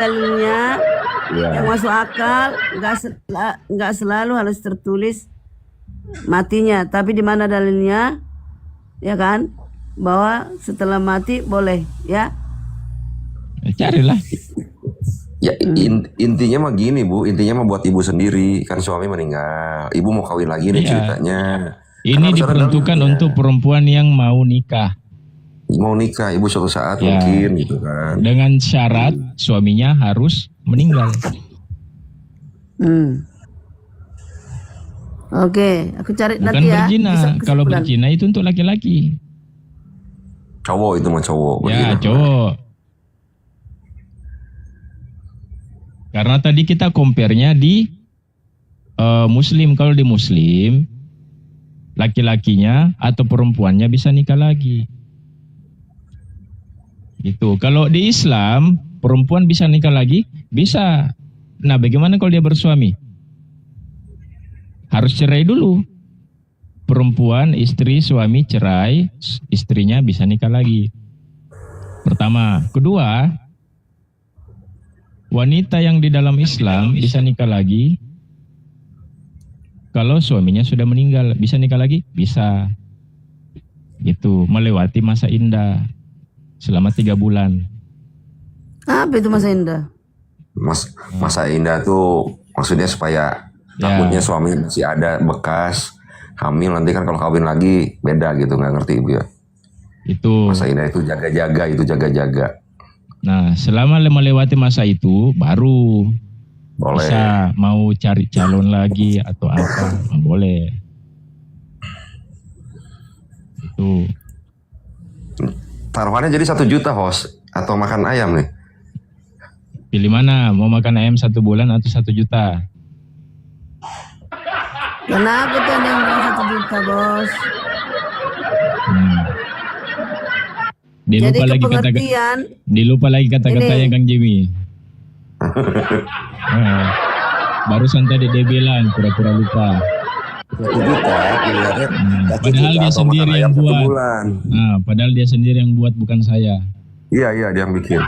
dalilnya yang Ya. masuk akal, nggak selalu harus tertulis matinya, tapi di mana dalilnya, ya kan, bahwa setelah mati boleh, ya. Carilah. Ya intinya mah gini Bu, intinya mah buat ibu sendiri, kan suami meninggal, ibu mau kawin lagi nih Iya. ceritanya. Kan Ini harus ada diperuntukkan dalilnya. untuk perempuan yang mau nikah. Mau nikah ibu suatu saat Ya. mungkin gitu kan. Dengan syarat suaminya harus meninggal. Oke, aku cari Bukan nanti ya. berzina. Bisa Kalau kesimpulan. berzina itu untuk laki-laki. Cowok itu mah cowok. Ya, berzina. cowok. Karena tadi kita compare-nya di muslim. Kalau di muslim, laki-lakinya atau perempuannya bisa nikah lagi. Gitu. Kalau di Islam, perempuan bisa nikah lagi? Bisa. Nah, bagaimana kalau dia bersuami? Harus cerai dulu. Perempuan, istri, suami cerai, istrinya bisa nikah lagi. Pertama. Kedua, wanita yang di dalam Islam bisa nikah lagi kalau suaminya sudah meninggal. Bisa nikah lagi? Bisa. Gitu, melewati masa indah selama 3 bulan. Apa itu masa indah? Masa indah tuh maksudnya supaya takutnya suami masih ada bekas hamil, nanti kan kalau kawin lagi beda gitu, nggak ngerti ibu ya. Itu. Masa indah itu jaga-jaga. Nah, selama melewati masa itu baru Boleh. bisa mau cari calon lagi atau apa, boleh. Itu. Taruhannya jadi 1 juta host atau makan ayam nih? Pilih mana? Mau makan ayam 1 bulan atau 1 juta? Kenapa tuh ada yang bilang 1 juta, Bos? Jadi Dilupa lagi kata-katanya Kang Jimmy. Barusan tadi dia bilang pura-pura lupa. 1 juta dilihatnya. Padahal dia sendiri yang buat. Nah, padahal dia sendiri yang buat, bukan saya. Iya dia yang bikin.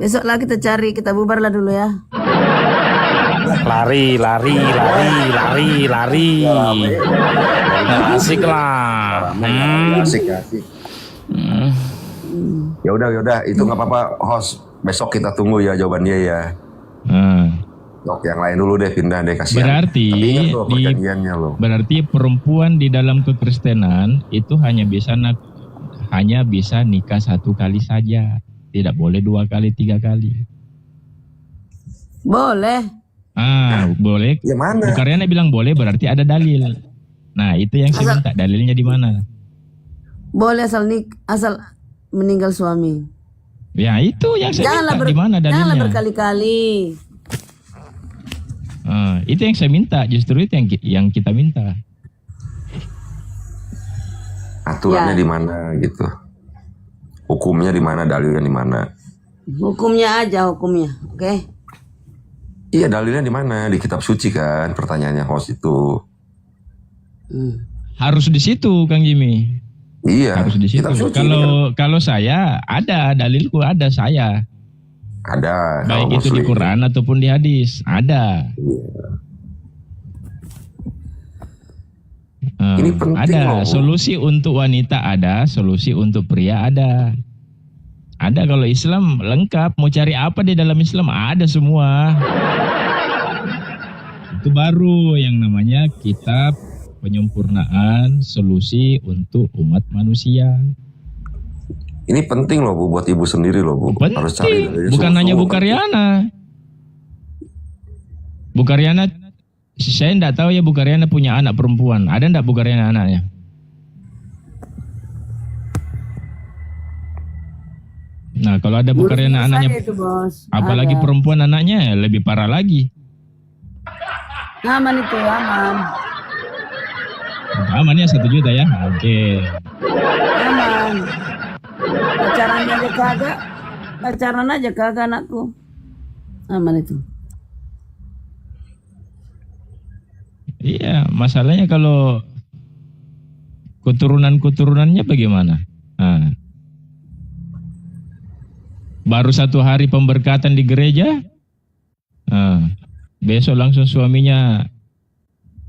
Besok lah kita cari, kita bubar lah dulu ya. Lari. Asik lah. Asik. Ya udah, itu nggak apa-apa host. Besok kita tunggu ya jawaban dia ya. Dok, yang lain dulu deh, pindah deh, kasihan. Berarti perempuan di dalam kekristenan itu hanya bisa nikah 1 kali saja. Tidak boleh 2 kali, 3 kali. Boleh. Boleh. Ya mana? Bu Karyana bilang boleh, berarti ada dalil. Nah, itu yang saya minta, dalilnya di mana? Boleh asal meninggal suami. Ya, itu yang saya minta, di mana dalilnya? Janganlah berkali-kali. Itu yang saya minta, justru itu yang kita minta. Aturannya di mana gitu? Hukumnya di mana, dalilnya di mana? Hukumnya aja, oke? Iya, dalilnya di mana? Di kitab suci kan, pertanyaannya host itu. Harus di situ, Kang Jimmy. Iya. Harus di situ. Kalau saya ada dalilku, ada saya. Ada. Baik itu di Quran ataupun di hadis, ada. Ini penting ada loh. Solusi untuk wanita ada, solusi untuk pria ada. Ada, kalau Islam lengkap. Mau cari apa di dalam Islam ada semua. Itu baru yang namanya kitab penyempurnaan solusi untuk umat manusia. Ini penting loh Bu, buat ibu sendiri loh Bu. Penting. Harus cari. Bukan hanya Bu Karyana. Bu Karyana, saya enggak tahu ya Bu Karyana punya anak perempuan. Ada enggak Bu Karyana anaknya? Nah, kalau ada Bu Karyana anaknya, itu, Bos. apalagi Ada. perempuan anaknya, lebih parah lagi. Aman itu, aman. Aman ya 1 juta ya? Oke. Aman. Pacaran aja kagak anakku. Aman itu. Iya, masalahnya kalau keturunan-keturunannya bagaimana? Nah, baru 1 hari pemberkatan di gereja, nah, besok langsung suaminya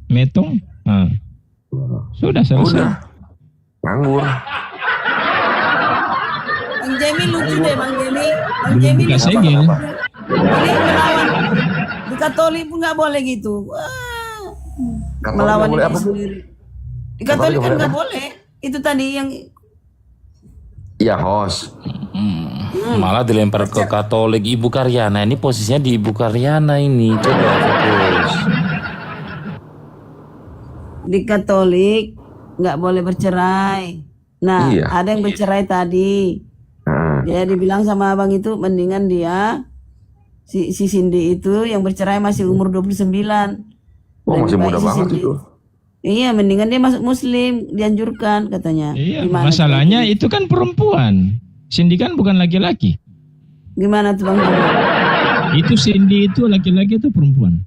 metong, nah, sudah selesai. Udah nganggur. Bang Jemi lucu deh, Bang Jemi. Bang Belum Jemi buka lucu. segel. Ini melawan. Di Katolik pun nggak boleh gitu. Wah, Katolik melawan nggak boleh diri apa, Bu? sendiri. Di Katolik kan nggak boleh. Itu tadi yang Iya, host. Malah dilempar ke Katolik. Ibu Karyana ini posisinya di Ibu Karyana ini. Coba fokus. di Katolik nggak boleh bercerai. Nah, Iya. ada yang bercerai tadi. Nah, Dia dibilang sama abang itu mendingan dia si Cindy itu yang bercerai masih umur 29. oh masih Lebih muda baik si banget Cindy. itu. Iya, mendingan dia masuk Muslim, dianjurkan katanya. Iya, Gimana masalahnya tuh? itu kan perempuan. Cindy kan bukan laki-laki. Gimana tuh Bang Jemi? Itu Cindy itu laki-laki atau perempuan?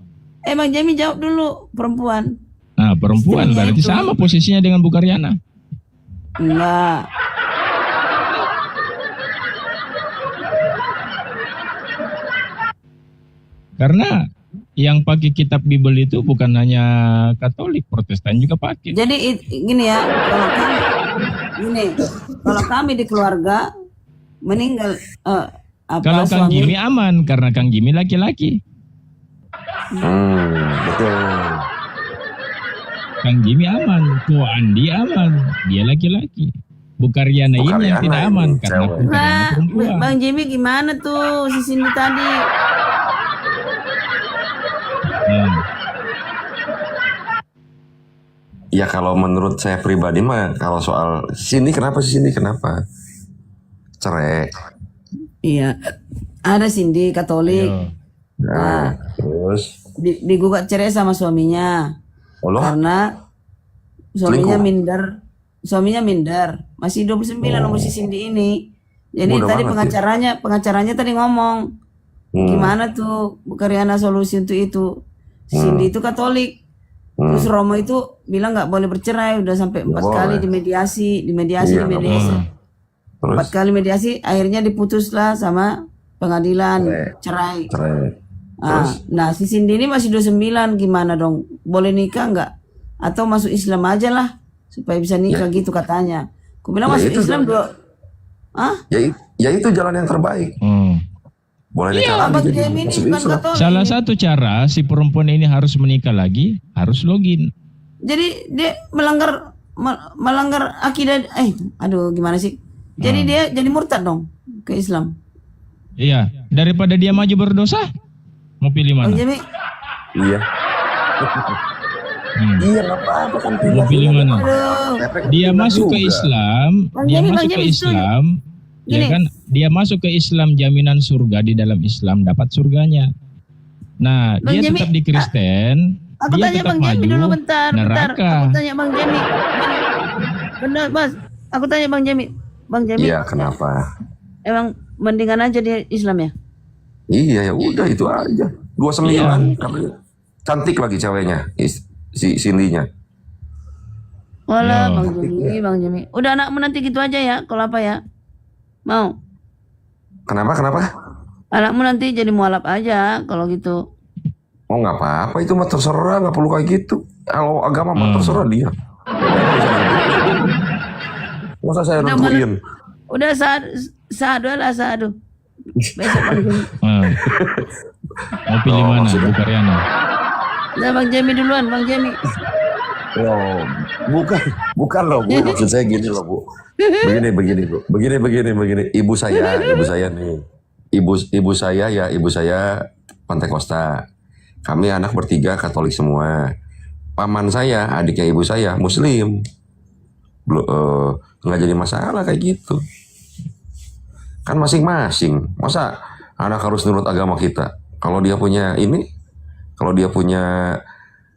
Bang Jemi jawab dulu, perempuan. Nah, perempuan Istrinya berarti itu. sama posisinya dengan Bu Karyana. Enggak. Karena yang pakai kitab Bible itu bukan hanya Katolik, Protestan juga pakai. Jadi gini ya, kalau kami di keluarga meninggal Kalau Kang suami, Jimmy aman karena Kang Jimmy laki-laki. Betul. Kang Jimmy aman, Ko Andi aman, dia laki-laki. Bu Karyana Bu ini yang Karyana tidak ini aman karena cewek. Bu Karyana Nah, perempuan. Bang Jimmy gimana tuh si Cindy tadi? Nah, Ya kalau menurut saya pribadi mah kalau soal sini kenapa sih sini kenapa cerai? Iya, ada Cindy Katolik ayo. Nah, terus digugat cerai sama suaminya Allah karena suaminya Selingkuh. minder, masih 29 umur si Cindy ini. Jadi Muda tadi banget pengacaranya tadi ngomong gimana tuh Bu Karyana solusi untuk itu. Si Cindy itu Katolik. Terus Romo itu bilang nggak boleh bercerai, udah sampai 4 kali boleh. dimediasi. Iya, nggak boleh. Terus 4 kali mediasi, akhirnya diputuslah sama pengadilan cerai. cerai. Nah, si Cindy ini masih 29, gimana dong? Boleh nikah nggak? Atau masuk Islam aja lah supaya bisa nikah gitu katanya. Aku bilang Ya, masuk itu Islam jalan. Ya itu jalan yang terbaik. Boleh nikah lagi Bang jadi Jemi ini masuk bukan Islam. Katolik. Salah satu cara si perempuan ini harus menikah lagi, harus login. Jadi dia melanggar akidah. Aduh gimana sih? Jadi dia jadi murtad dong ke Islam. Iya, daripada dia maju berdosa, mau pilih Bang mana? Jemi, Iya. Iya nggak apa-apa kan Mau pilih mana? aduh. Dia masuk ke Islam, Bang dia Jemi, masuk Bang ke Jemi, setuju. Islam, ya Gini. kan? Dia masuk ke Islam jaminan surga di dalam Islam dapat surganya. Nah, Bang dia Jemi, tetap di Kristen, Aku dia tanya tetap Bang Jemi maju dulu bentar. neraka. Aku tanya Bang Jemi. Benar, Mas. Aku tanya Bang Jemi. Bang Jemi, Iya kenapa? emang mendingan aja di Islam ya? Iya ya udah itu aja. 29 katanya. Cantik lagi ceweknya si Cindy-nya. Walah, Ya. Bang Jemi. Udah anakmu nanti gitu aja ya, kalau apa ya? Mau? Kenapa? Anakmu nanti jadi mualaf aja kalau gitu. Oh nggak apa-apa itu mah terserah nggak perlu kayak gitu. Kalau agama mah terserah dia. Masa saya Udah, nentuin? Udah sadu lah sadu. Besok Bang Jemi. Mau pilih Oh, mana, maksudnya- Bu Karyana? Udah Bang Jemi duluan, Bang Jemi. Oh, bukan loh Bu. Maksud saya gini loh Bu. Begini Bu. Begini. Ibu saya nih. Ibu saya Pantekosta. Kami anak bertiga Katolik semua. Paman saya, adiknya ibu saya Muslim. Nggak jadi masalah kayak gitu. Kan masing-masing. Masa anak harus nurut agama kita? Kalau dia punya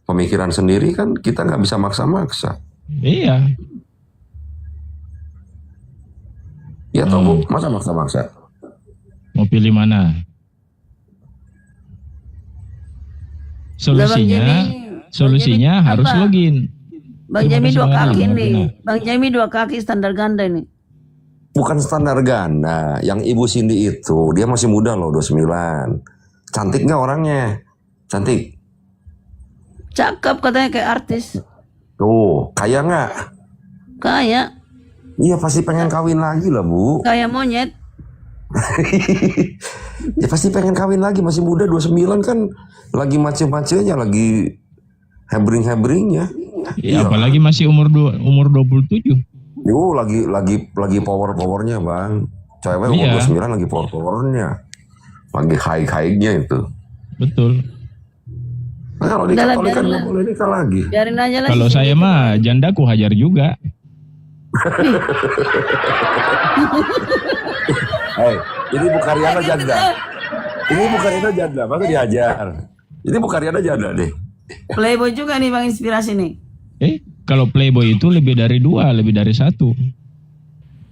pemikiran sendiri kan kita nggak bisa maksa-maksa. Iya. Ya toh Bu, masa maksa-maksa? Mau pilih mana? Udah, Bang Solusinya Jemi. solusinya Bang Jemi, harus apa? login. Bang Terima Jamie kasih dua Bang kaki Adi. nih. Bang Jamie dua kaki standar ganda nih. Bukan standar ganda. Yang Ibu Cindy itu, dia masih muda loh, 29. Cantik nggak orangnya? Cantik. Cakep katanya kayak artis. Tuh, kaya nggak? Kayak Iya pasti pengen kawin lagi lah Bu. kayak monyet. Ya pasti pengen kawin lagi, masih muda 29 kan, lagi macem-macemnya, lagi hebring-hebringnya. Ya, apalagi masih umur 27. Yo, lagi power-powernya Bang. Cewek umur Iya. 29 lagi power-powernya. Lagi high-high-nya itu. Betul. Nah, kalau di Udah lah, Katolik kan biarin nggak boleh nikah lagi. Biarin aja lah. Kalau si saya Cindy. mah janda ku hajar juga. Hei, ini bukan Riana janda. Ini bukan Riana janda, maka diajar. Ini bukan Riana janda deh. Playboy juga nih Bang inspirasi nih. Kalau Playboy itu lebih dari 2, lebih dari 1.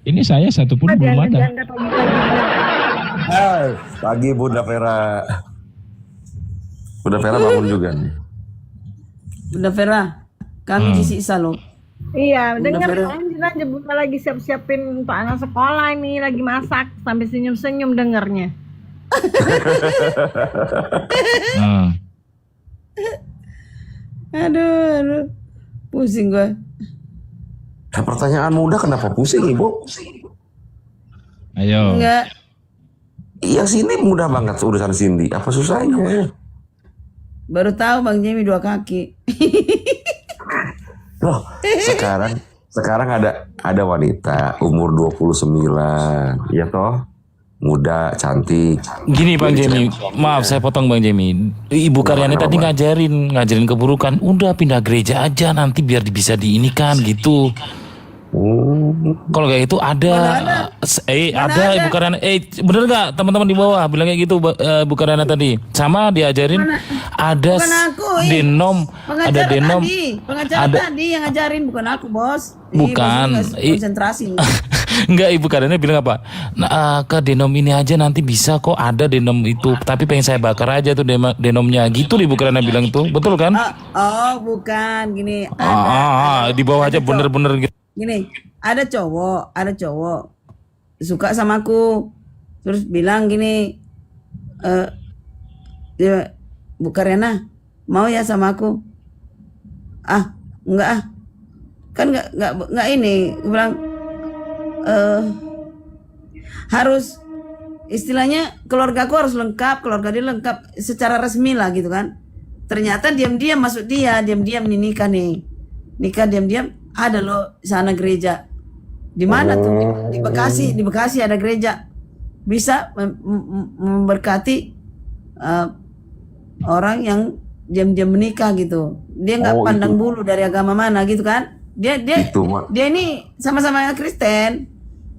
Ini saya satu pun belum ada. Hai, pagi Bunda Vera. Bunda Vera bangun juga nih. Bunda Vera, kami disiksa loh. Iya, dengar Vera. aja Bunda lagi siap-siapin untuk anak sekolah nih, lagi masak sampai senyum-senyum dengernya. Nah, Aduh. Pusing gue. Nah, pertanyaan mudah kenapa pusing Ibu? ayo. Enggak. Iya Cindy mudah banget urusan Cindy. Apa susahnya? Baru tahu Bang Jamie dua kaki. Loh, sekarang ada wanita umur 29, ya toh? Muda, cantik. Gini Bang Jamie, maaf saya potong Bang Jamie. Ibu Karyani tadi ngajarin keburukan. Udah pindah gereja aja nanti biar bisa diinikan gitu. Kalau kayak itu ada Ibu Karyana. Bener nggak teman-teman di bawah bilang kayak gitu Ibu Karyana tadi. Sama diajarin ada Bukan aku, denom, ada denom. Pengacara ada- tadi yang ngajarin, bukan aku bos. Bukan. Bos juga konsentrasi. Enggak, Ibu Karyana bilang apa? Nah, ke denom ini aja nanti bisa kok ada denom itu. Tapi pengen saya bakar aja tuh denomnya. Gitu Ibu Karyana bilang tuh. Betul kan? Oh, bukan gini. Di bawah aja bener-bener gitu. Gini, ada cowok suka sama aku, terus bilang gini, dia, Bu Karyana mau ya sama aku? Enggak ah, kan enggak ini, gue bilang harus istilahnya keluarga aku harus lengkap, keluarga dia lengkap secara resmi lah gitu kan. Ternyata diam-diam masuk dia, diam-diam nikah nih, nikah diam-diam. Ada loh sana gereja. Di mana tuh? Di Bekasi ada gereja. Bisa memberkati orang yang diam-diam menikah gitu. Dia nggak pandang bulu dari agama mana gitu kan. Dia ini sama-sama Kristen.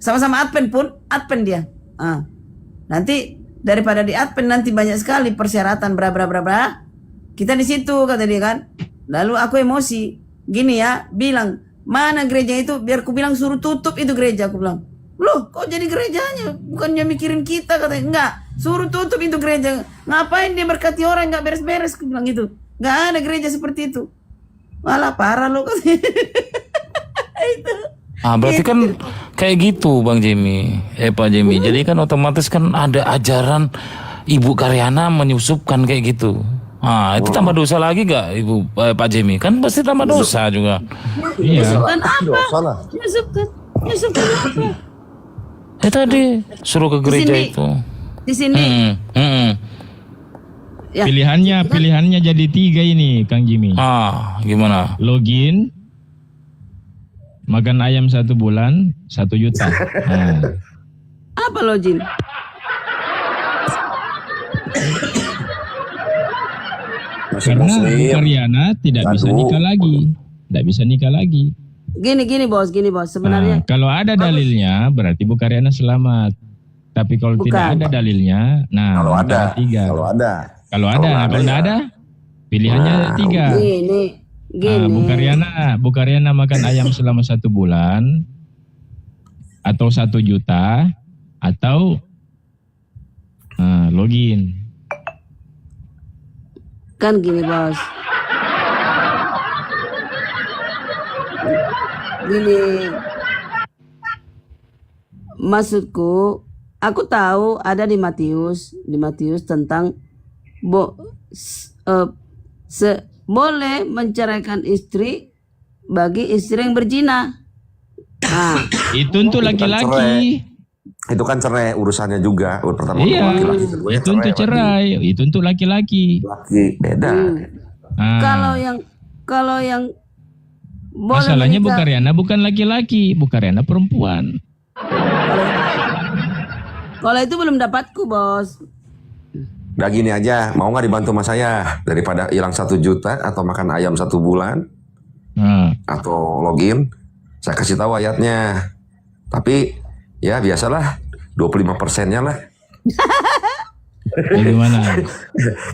Sama-sama Advent dia. Nanti daripada di Advent nanti banyak sekali persyaratan berapa. Kita di situ kata dia kan. Lalu aku emosi. Gini ya, bilang mana gereja itu, biar aku bilang suruh tutup itu gereja. Aku bilang, loh kok jadi gerejanya, bukannya mikirin kita, katanya. Enggak, suruh tutup itu gereja. Ngapain dia berkati orang nggak beres-beres, aku bilang gitu. Nggak ada gereja seperti itu. Malah parah lo katanya. Itu Berarti kan kayak gitu Bang Jamie, Pak Jamie. Jadi kan otomatis kan ada ajaran Ibu Karyana menyusupkan kayak gitu. Itu tambah dosa lagi gak Ibu Pak Jamie? Kan pasti tambah dosa juga. Iya. kan apa? Salah. Nyusupkan apa? Tadi suruh ke gereja sini. itu. Di sini. Ya. Pilihannya jadi 3 ini, Kang Jimmy. Gimana? Login, makan ayam 1 bulan, 1 juta. Apa lo Jin? Karena Bu Karyana tidak bisa nikah lagi. Tidak bisa nikah lagi. Gini bos, sebenarnya Kalau ada dalilnya berarti Bu Karyana selamat. Tapi kalau tidak ada dalilnya, Kalau ada, antara 3. kalau ada. Kalau tidak ada, pilihannya 3. gini. Bu Karyana makan ayam selama 1 bulan, atau 1 juta, atau login. Kan gini bos. Gini, maksudku, aku tahu ada di Matius tentang boleh menceraikan istri bagi istri yang berzina. Nah, Itu untuk laki-laki. Itu kan cerai urusannya juga. Pertama untuk Iya, laki-laki, keduanya itu untuk cerai. Itu untuk laki-laki. Laki beda. Ah, kalau yang boleh masalahnya Bu menikah, Karyana bukan laki-laki, Bu Karyana perempuan. kalau itu belum dapatku, Bos. Udah gini aja, mau nggak dibantu sama saya daripada hilang 1 juta atau makan ayam 1 bulan Nah, atau login, saya kasih tahu ayatnya. Tapi ya biasalah 25%-nya lah. gimana?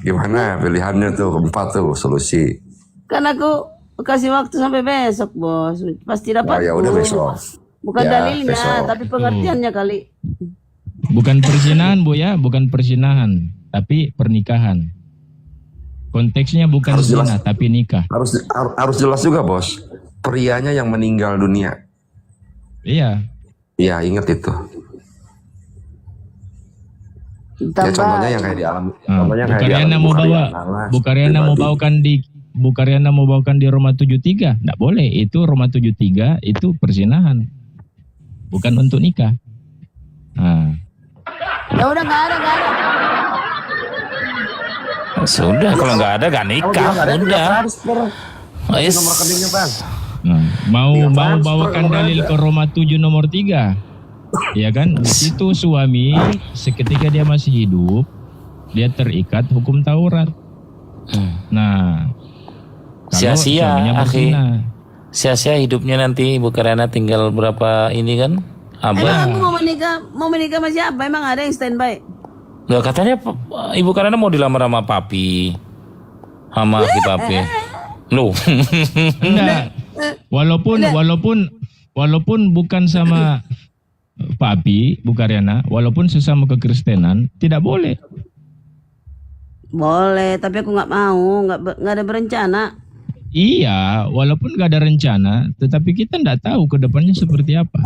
Gimana pilihannya tuh 4 tuh solusi. Kan aku kasih waktu sampai besok, Bos. Pasti dapat. Oh ya udah besok. Bukan Ya, dalilnya, besok. tapi pengertiannya kali. Bukan perzinahan Bu ya, bukan perzinahan, tapi pernikahan. Konteksnya bukan Harus jelas. zina, tapi nikah. Harus jelas juga, Bos. Prianya yang meninggal dunia. Iya. Iya, ingat itu. Ya contohnya yang kayak di alam. Contohnya Bu kayak di Karyana alam mau bawa, lah, Bu Karyana mau pribadi. bawakan di Roma 73, enggak boleh. Itu Roma 73 itu perzinahan. Bukan untuk nikah. Nah, Ya udah nggak ada. Sudah, kalau nggak ada gak nikah. Udah. Yes. Nomor rekeningnya, Bang. nah, mau Tinggal transfer, bawakan orang dalil ada. ke Roma 7 nomor 3. Ya kan? Di situ suami seketika dia masih hidup, dia terikat hukum Taurat. Nah, kalau Sia-sia, suaminya akhi. berzina. Sia-sia hidupnya nanti Bu Karyana tinggal berapa ini kan? Emang Abad. aku mau menikah sama siapa? Emang ada yang standby? Nggak, katanya Ibu Karyana mau dilamar sama papi. Sama si papi. Loh. Enggak. Walaupun bukan sama Papi, Bu Karyana, walaupun sesama kekristenan, tidak boleh. Boleh, tapi aku nggak mau, nggak ada berencana. Iya, walaupun gak ada rencana, tetapi kita tidak tahu ke depannya seperti apa.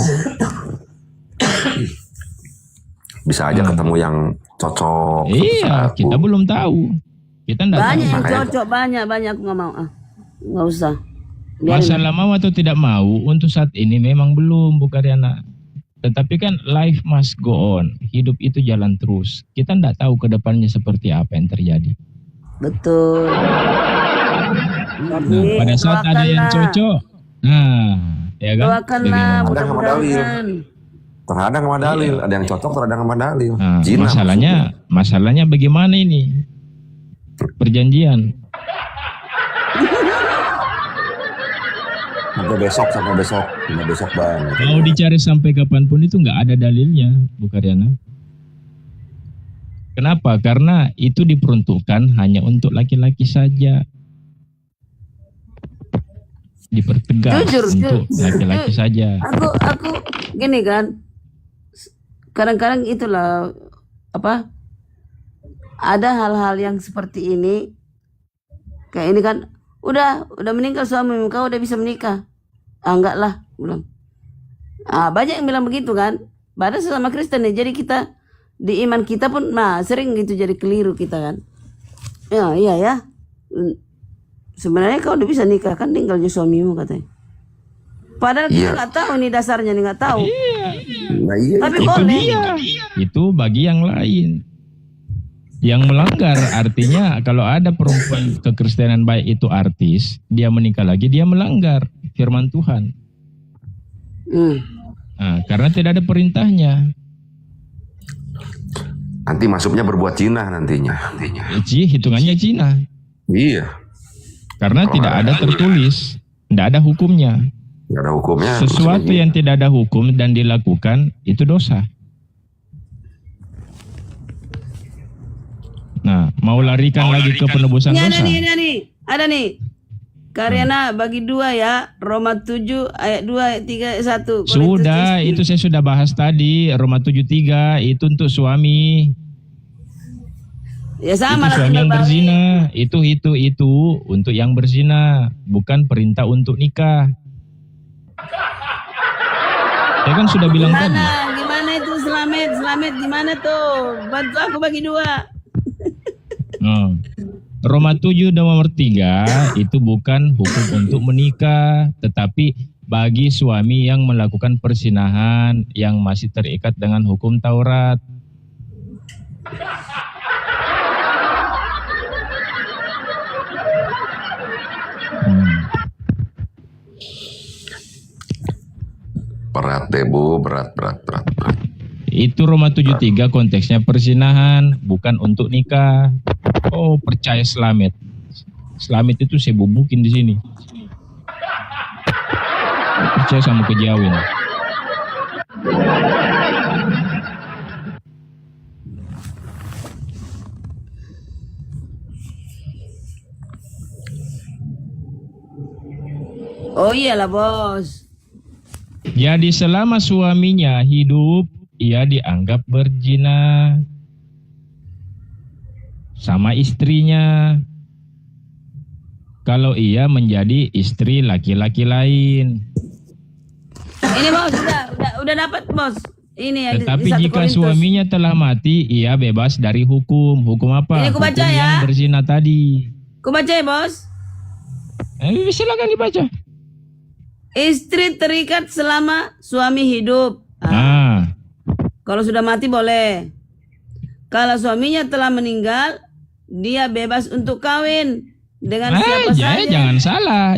Bisa aja ketemu yang cocok. suatu Iya, saat, kita Bu. belum tahu. Kita tidak tahu. Banyak yang Makanya- cocok, banyak aku nggak mau. Nggak usah. Biarin. Masalah mau atau tidak mau, untuk saat ini memang belum, Bu Karyana. Tetapi kan life must go on. Hidup itu jalan terus. Kita tidak tahu ke depannya seperti apa yang terjadi. Betul. Tapi Nah, pada saat ada yang doakanlah. cocok, nah, ya kan? Doakanlah, Bagaimana? mudah-mudahan. Terhadang sama dalil, ada yang cocok terhadang sama dalil. Nah, Zina masalahnya bagaimana ini? Perjanjian. maksudnya. Sampai besok Bang. Mau dicari sampai kapanpun itu nggak ada dalilnya, Bu Karyana. Kenapa? Karena itu diperuntukkan hanya untuk laki-laki saja. Dipertegas untuk laki-laki saja. Aku gini kan. Kadang-kadang itulah apa? Ada hal-hal yang seperti ini. Kayak ini kan, udah meninggal suami, kau udah bisa menikah. Enggak lah, bilang. Banyak yang bilang begitu kan. Padahal sesama Kristen nih, jadi kita di iman kita pun sering gitu jadi keliru kita kan. Iya ya. Sebenarnya kau udah bisa nikah kan, tinggal suamimu katanya. Padahal kita nggak tahu nih dasarnya nih, nggak tahu. Nah iya. Tapi Itu boleh. dia. Itu bagi yang lain. Yang melanggar artinya kalau ada perempuan kekristenan baik itu artis, dia menikah lagi, dia melanggar firman Tuhan. Nah, karena tidak ada perintahnya. Nanti masuknya berbuat zina nantinya. Hitungannya Cina. Iya. Karena tidak ada tertulis, tidak ada hukumnya. Nggak ada hukumnya. Sesuatu yang tidak ada hukum dan dilakukan itu dosa. Nah, mau larikan lagi ke penebusan Ini dosa. ada nih. Karyana bagi 2 ya. Roma 7 ayat 2 ayat 3 ayat 1. Sudah, itu saya sudah bahas tadi. Roma 73 itu untuk suami. Ya Itu sama lah suami yang tinggal balik. berzina. Itu untuk yang berzina, bukan perintah untuk nikah. Saya kan sudah bilang tadi. Gimana itu selamat gimana tuh? Bantu aku bagi 2. Oh. Roma 7 nomor 3 itu bukan hukum untuk menikah, tetapi bagi suami yang melakukan persinahan yang masih terikat dengan hukum Taurat. Berat deh Bu, berat. Itu Roma 7:3 konteksnya persinahan, bukan untuk nikah. Oh, percaya selamat. Selamat itu saya bubukin di sini. Percaya sama kejawen. Oh iyalah bos. Jadi selama suaminya hidup, ia dianggap berzina sama istrinya. Kalau ia menjadi istri laki-laki lain. Ini bos udah dapat bos. Ini ya. Tetapi di 1 jika Korintus. suaminya telah mati, ia bebas dari hukum. Hukum apa? Ini aku baca Hukum ya. yang berzina tadi. Ku baca ya bos. Silakan dibaca. Istri terikat selama suami hidup. Kalau sudah mati boleh. Kalau suaminya telah meninggal, dia bebas untuk kawin dengan siapa saja.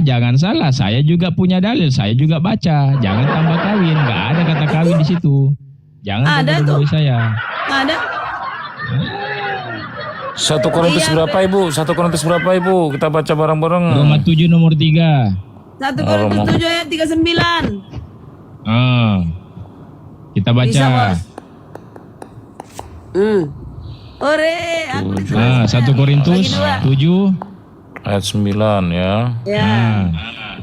Jangan salah. Saya juga punya dalil, saya juga baca. Jangan tambah kawin, nggak ada kata kawin di situ. Jangan Ada bodoh saya. Ada. 1 Korintus berapa Ibu? 1 Korintus berapa Ibu? Kita baca bareng-bareng. Roma 7 nomor 3. 1 Korintus 7 ayat 39. Kita baca. Bisa, bos. Ore, aku 1 Korintus 7 Ayat 9 ya. ya.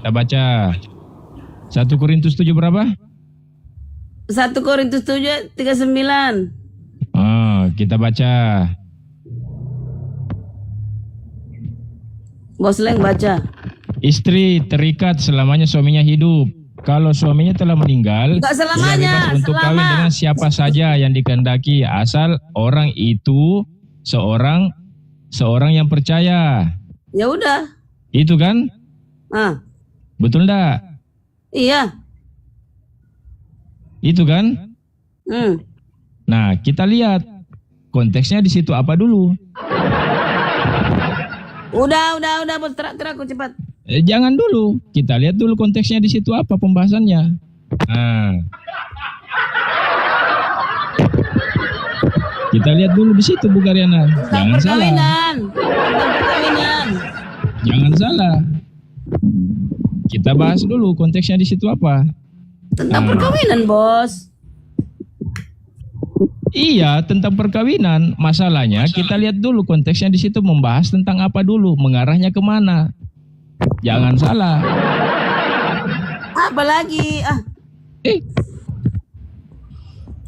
Kita baca. 1 Korintus 7 berapa? 1 Korintus 7 ayat 39. Kita baca. Bos Leng baca. Istri terikat selamanya suaminya hidup. Kalau suaminya telah meninggal, Enggak ia selamanya, bebas untuk kawin dengan siapa saja yang dikehendaki, asal orang itu seorang yang percaya. Ya udah. Itu kan? Betul enggak? Iya. Itu kan? Nah, kita lihat konteksnya di situ apa dulu. Udah bos, terak aku cepat. Jangan dulu, kita lihat dulu konteksnya di situ apa pembahasannya. Kita lihat dulu di situ Bu Karyana. Jangan salah. Tentang perkawinan. Jangan salah. Kita bahas dulu konteksnya di situ apa. Tentang perkawinan bos. Iya, tentang perkawinan. Masalahnya kita lihat dulu konteksnya di situ membahas tentang apa dulu, mengarahnya kemana. Jangan salah. Apa lagi?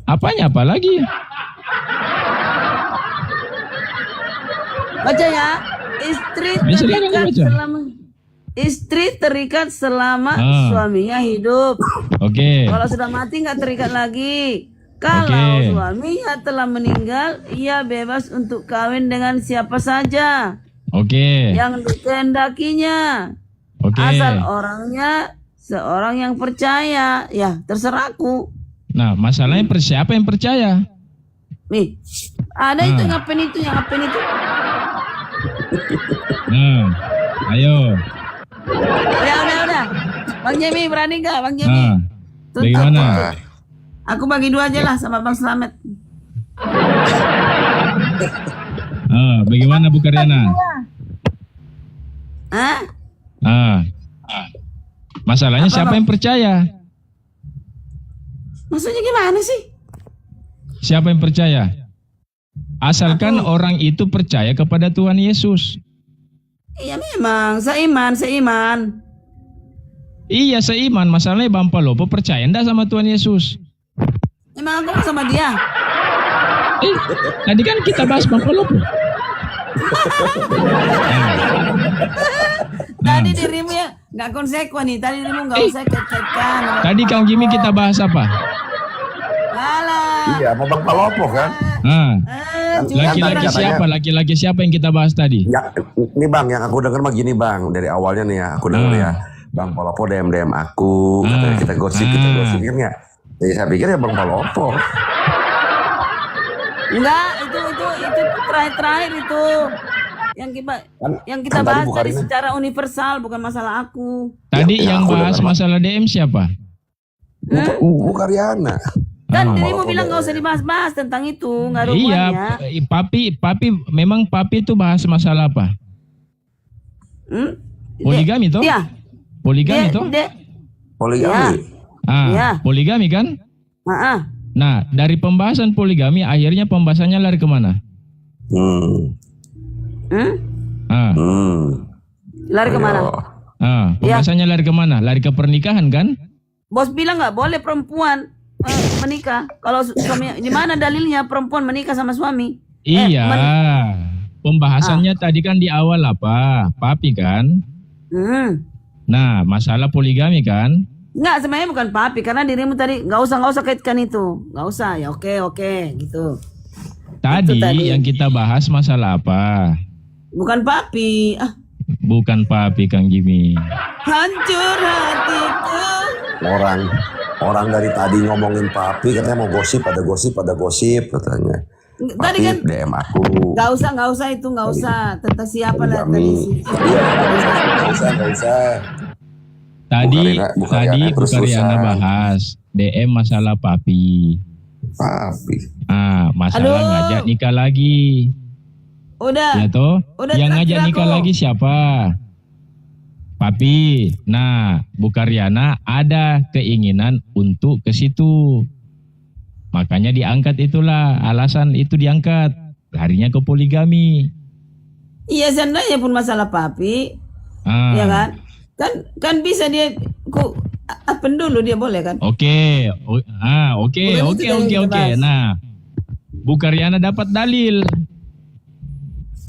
Apanya apa lagi? Baca ya. Istri terikat selama suaminya hidup. Oke. Kalau sudah mati nggak terikat lagi. Kalau suaminya telah meninggal, ia bebas untuk kawin dengan siapa saja. Yang dikehendakinya. Asal orangnya seorang yang percaya. Ya, terserah aku. Nah, masalahnya siapa yang percaya? Nih, ada itu ngapain itu. Ayo. Udah. Bang Jemi berani nggak, Bang Jemi? Bagaimana? Aku bagi 2 aja lah sama Bang Slamet. Bagaimana Bu Karyana? Masalahnya siapa yang percaya? Maksudnya gimana sih? Siapa yang percaya? Asalkan orang itu percaya kepada Tuhan Yesus. Iya memang, seiman. Iya seiman, masalahnya Bang Palopo percaya enggak sama Tuhan Yesus? Emang aku sama dia? Tadi kan kita bahas Bang Palopo. Tadi dirimu ya nggak konsekuen nih. Tadi dirimu nggak usah kait-kaitkan. Tadi Kang Jimmy kita bahas apa? Alah. Iya, mau Bang Palopo kan? Laki-laki katanya- siapa? Laki-laki siapa yang kita bahas tadi? Ya, ini Bang, yang aku dengar mah gini Bang, dari awalnya nih ya, aku dengar ya, Bang Palopo DM aku, katanya kita gosip kan ya. Jadi saya pikir ya Bang Palopo. Enggak, itu terakhir itu. Yang kita Kan tadi bahas Bu tadi Karina- secara universal, bukan masalah aku. Tadi Ya, yang aku bahas dengar, masalah DM siapa? Bu Karyana. Kan Ah, dirimu Palopo bilang deh. nggak usah dibahas-bahas tentang itu, nggak ada Iya, hubungannya. papi memang papi itu bahas masalah apa? Hmm? Poligami toh? Iya. Poligami Dia- toh? dia- Poligami. Iya. Poligami kan? Ah. Nah, dari pembahasan poligami akhirnya pembahasannya lari kemana? Hmm. Hmm? Ah, Hmm. Lari kemana? Ayo. pembahasannya lari kemana? Lari ke pernikahan kan? Bos bilang nggak boleh perempuan menikah. Kalau suami, di mana dalilnya perempuan menikah sama suami? Iya. Pembahasannya tadi kan di awal apa? Papi kan? Hmm. Nah, masalah poligami kan? Nggak, sebenarnya bukan papi karena dirimu tadi nggak usah kaitkan itu, nggak usah ya. Oke gitu. Tadi, tadi. yang kita bahas masalah apa? Bukan papi. Bukan papi Kang Jimmy. Hancur hatiku. Orang dari tadi ngomongin papi katanya mau gosip katanya. Tadi Papi kan DM aku. nggak usah tentang siapa lah tadi. Iya, nggak usah. Tadi Bu Karyana Bu Karyana terus-terusan. bahas DM masalah papi. Papi. Masalah Aduh. ngajak nikah lagi. Udah. Ya toh? Udah Yang traktir ngajak nikah aku. lagi siapa? Papi. Nah, Bu Karyana ada keinginan untuk ke situ. Makanya diangkat itulah, alasan itu diangkat. Larinya ke poligami. Iya seandainya pun masalah papi, ya kan? Kan bisa dia apa dulu dia boleh kan? Oke. Bukan itu yang kita bahas. Nah, Bu Karyana dapat dalil.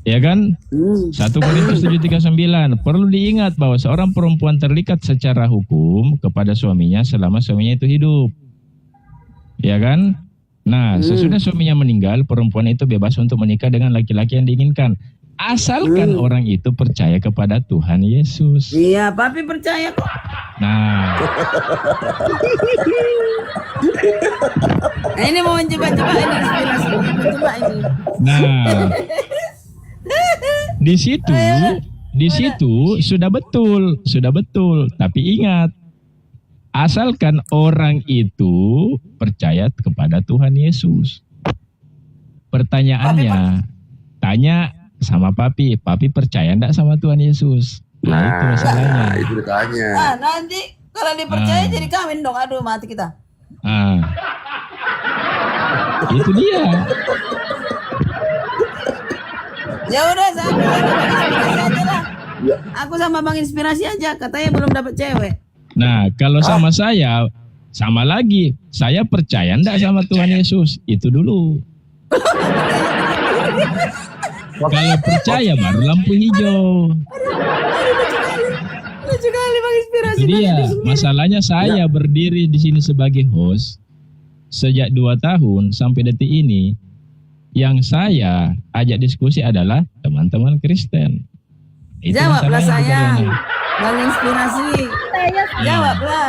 Ya kan? 1 Korintus 7:39. Perlu diingat bahwa seorang perempuan terikat secara hukum kepada suaminya selama suaminya itu hidup. Ya kan? Nah, sesudah suaminya meninggal, perempuan itu bebas untuk menikah dengan laki-laki yang diinginkan. Asalkan orang itu percaya kepada Tuhan Yesus. Iya, papi percaya kok. Nah, Ini mau coba ini inspirasi. Coba ini. nah, di situ sudah betul. Tapi ingat, asalkan orang itu percaya kepada Tuhan Yesus. Pertanyaannya, tanya sama papi percaya enggak sama Tuhan Yesus? Nah, itu masalahnya. Itu ditanya. Nanti kalau dipercaya jadi kawin dong. Aduh, mati kita. Itu dia. Ya udah, sama Bang Inspirasi aja lah. Aku sama Bang Inspirasi aja. Katanya belum dapat cewek. Nah, kalau sama saya, sama lagi. Saya percaya enggak sama Tuhan Yesus? Itu dulu. Kalau percaya baru lampu hijau. Lucu kali Bang Inspirasi. Itu dia. Masalahnya saya berdiri di sini sebagai host sejak 2 tahun sampai detik ini. Yang saya ajak diskusi adalah teman-teman Kristen. Itu Jawablah masalahnya, Bu sayang. Karyana. Bang Inspirasi. Jawablah.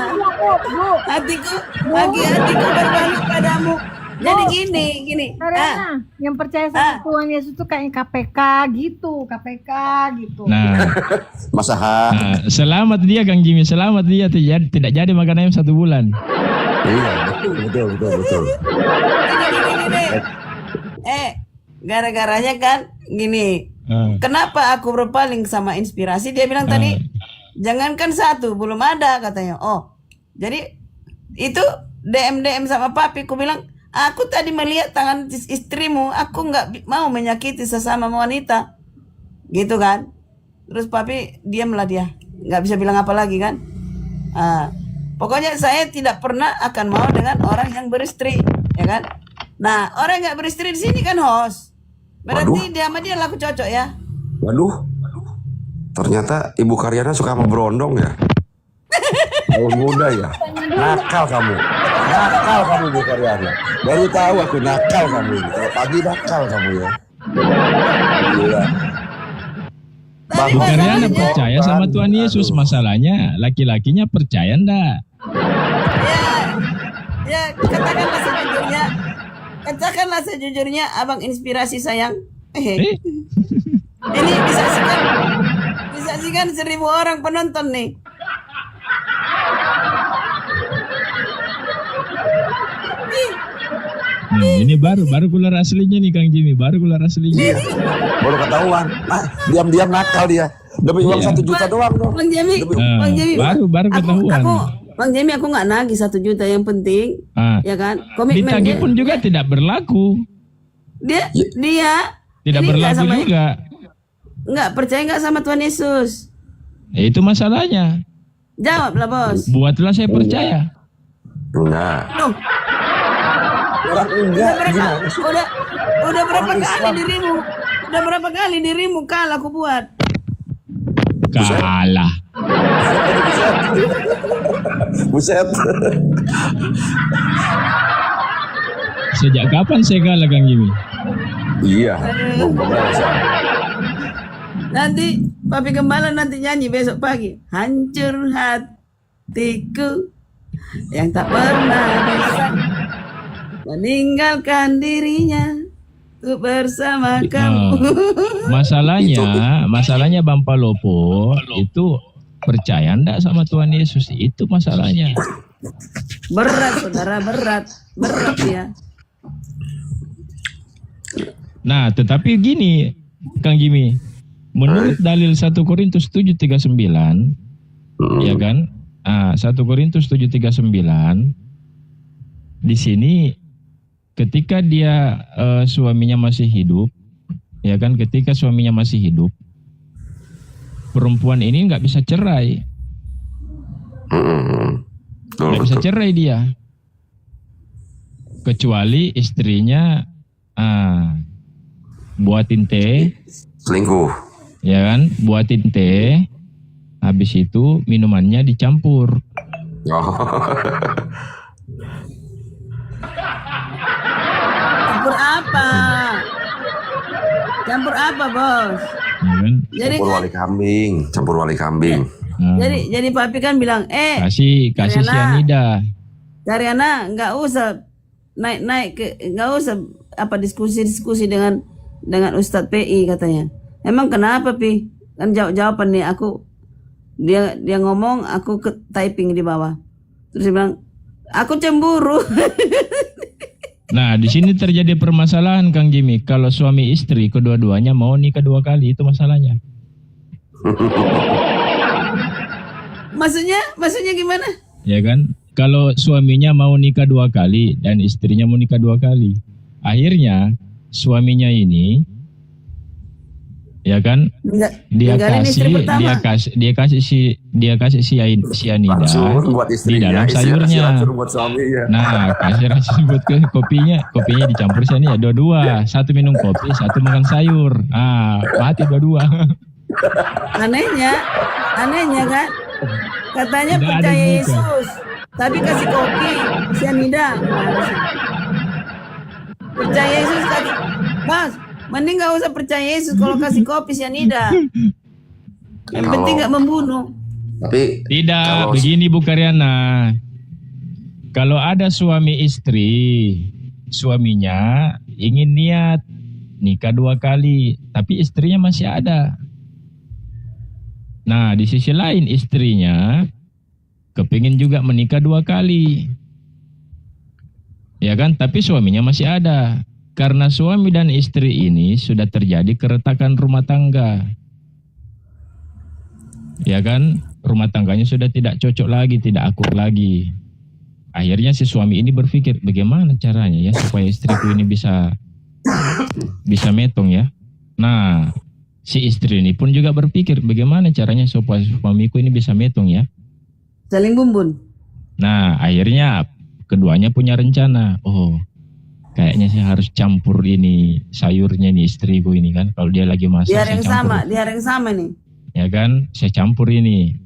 Hatiku berbalik padamu. Jadi gini. Karena yang percaya sama Tuhan Yesus tuh kayak KPK gitu. Nah, selamat dia Kang Jimmy, selamat dia tidak jadi makan ayam 1 bulan. Iya, betul. Gara-garanya kan gini. Kenapa aku berpaling sama Inspirasi? Dia bilang tadi, jangankan 1, belum ada katanya. Oh, jadi itu DM sama papi. Aku bilang, aku tadi melihat tangan istrimu. Aku nggak mau menyakiti sesama wanita, gitu kan? Terus papi diamlah dia, nggak bisa bilang apa lagi kan? Pokoknya saya tidak pernah akan mau dengan orang yang beristri, ya kan? Nah, orang yang nggak beristri di sini kan host. Berarti dia sama dia laku cocok ya? Waduh. Ternyata Ibu Karyana suka sama berondong ya. Tahun muda ya. Nakal kamu Ibu Karyana. Baru tahu aku nakal kamu ini. Kalau pagi nakal kamu ya. Gila. Tapi Bu Karyana masalahnya- percaya sama Tuhan Yesus. Masalahnya laki-lakinya percaya enggak? Ya, katakanlah sejujurnya, abang inspirasi sayang. Eh? Ini disaksikan 1.000 orang penonton nih. Ini baru keluar aslinya nih Kang Jimmy, baru keluar aslinya. Baru ketahuan. Diam-diam nakal dia. Demi uang 1 juta doang dong. Bang Jemi, Nah, Bang Jemi, baru ketahuan. Bang Jemi, aku nggak nagih 1 juta, yang penting, Ah, ya kan? Komitmen ditagih dia, pun juga tidak berlaku. dia Tidak ini nggak berlaku sama- juga. nggak percaya nggak sama Tuhan Yesus. Itu masalahnya. Jawablah bos. Buatlah saya percaya. Enggak. Loh, Orang enggak. Gimana sih? udah berapa Orang kali Islam. dirimu? Udah berapa kali dirimu kalah aku buat? Kalah. Buset. Sejak kapan saya kalah Kang Jimmy? Iya. Nanti Papi Gembala nanti nyanyi besok pagi. Hancur hatiku yang tak pernah bisa meninggalkan dirinya untuk bersama kamu. Masalahnya Bang Palopo itu percaya enggak sama Tuhan Yesus? Itu masalahnya. Berat saudara, berat ya. Nah, tetapi gini Kang Jimmy, menurut dalil 1 Korintus 7:39, ya kan? 1 Korintus 7:39 di sini ketika dia suaminya masih hidup, ya kan? Ketika suaminya masih hidup, perempuan ini nggak bisa cerai, nggak bisa cerai dia, kecuali istrinya buatin teh, Selingkuh. ya kan? Buatin teh, habis itu minumannya dicampur. Oh. Campur apa? Campur apa bos? Ya kan? Jadi Campur wali kambing. Nah, jadi Papi kan bilang, kasih Karyana. sianida. Karyana nggak usah naik ke, nggak usah apa diskusi dengan Ustadz PI katanya. Emang kenapa Pi? Kan jawaban nih aku, dia ngomong, aku typing di bawah. Terus dia bilang, aku cemburu. Nah, di sini terjadi permasalahan Kang Jimmy. Kalau suami istri kedua-duanya mau nikah 2 kali, itu masalahnya. Maksudnya gimana? Ya kan? Kalau suaminya mau nikah 2 kali dan istrinya mau nikah 2 kali, akhirnya suaminya ini, ya kan? Dia kasih sianida Racun buat di istrinya. dalam sayurnya. Racun buat suaminya. Nah, kasih racun buat ke kopinya dicampur sianida dua-dua. 1 minum kopi, 1 makan sayur. Mati dua-dua. Anehnya kan? Katanya Tidak ada percaya yang nikah. Yesus, tapi kasih kopi, sianida. Percaya Yesus kasih, Mas, mending gak usah percaya Yesus kalau kasih kopi sianida. Yang penting gak membunuh. Tapi Tidak, kalau- begini Bu Karyana. Kalau ada suami istri, suaminya ingin niat nikah 2 kali, tapi istrinya masih ada. Nah, di sisi lain istrinya kepingin juga menikah 2 kali. Ya kan? Tapi suaminya masih ada. Karena suami dan istri ini sudah terjadi keretakan rumah tangga. Ya kan? Rumah tangganya sudah tidak cocok lagi, tidak akur lagi. Akhirnya si suami ini berpikir, bagaimana caranya ya supaya istriku ini bisa metong ya. Nah, si istri ini pun juga berpikir, bagaimana caranya supaya suamiku ini bisa metong ya. Saling bumbun. Nah, akhirnya keduanya punya rencana. Oh, kayaknya saya harus campur ini sayurnya nih istriku ini kan. Kalau dia lagi masak, Di hari saya yang campur. sama nih. ya kan, saya campur ini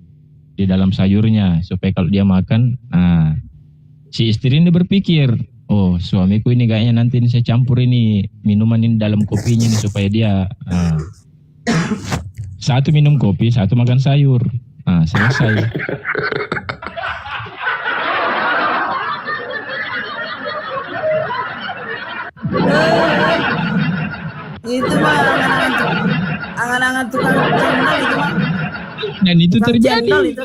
di dalam sayurnya supaya kalau dia makan, nah si istri ini berpikir, oh suamiku ini kayaknya nanti ini saya campur ini minuman ini dalam kopinya ini supaya dia satu minum kopi, satu makan sayur. Nah, selesai. Itu mah angan-angan tukang cendol itu mah. Dan itu Tukang terjadi. cendol itu.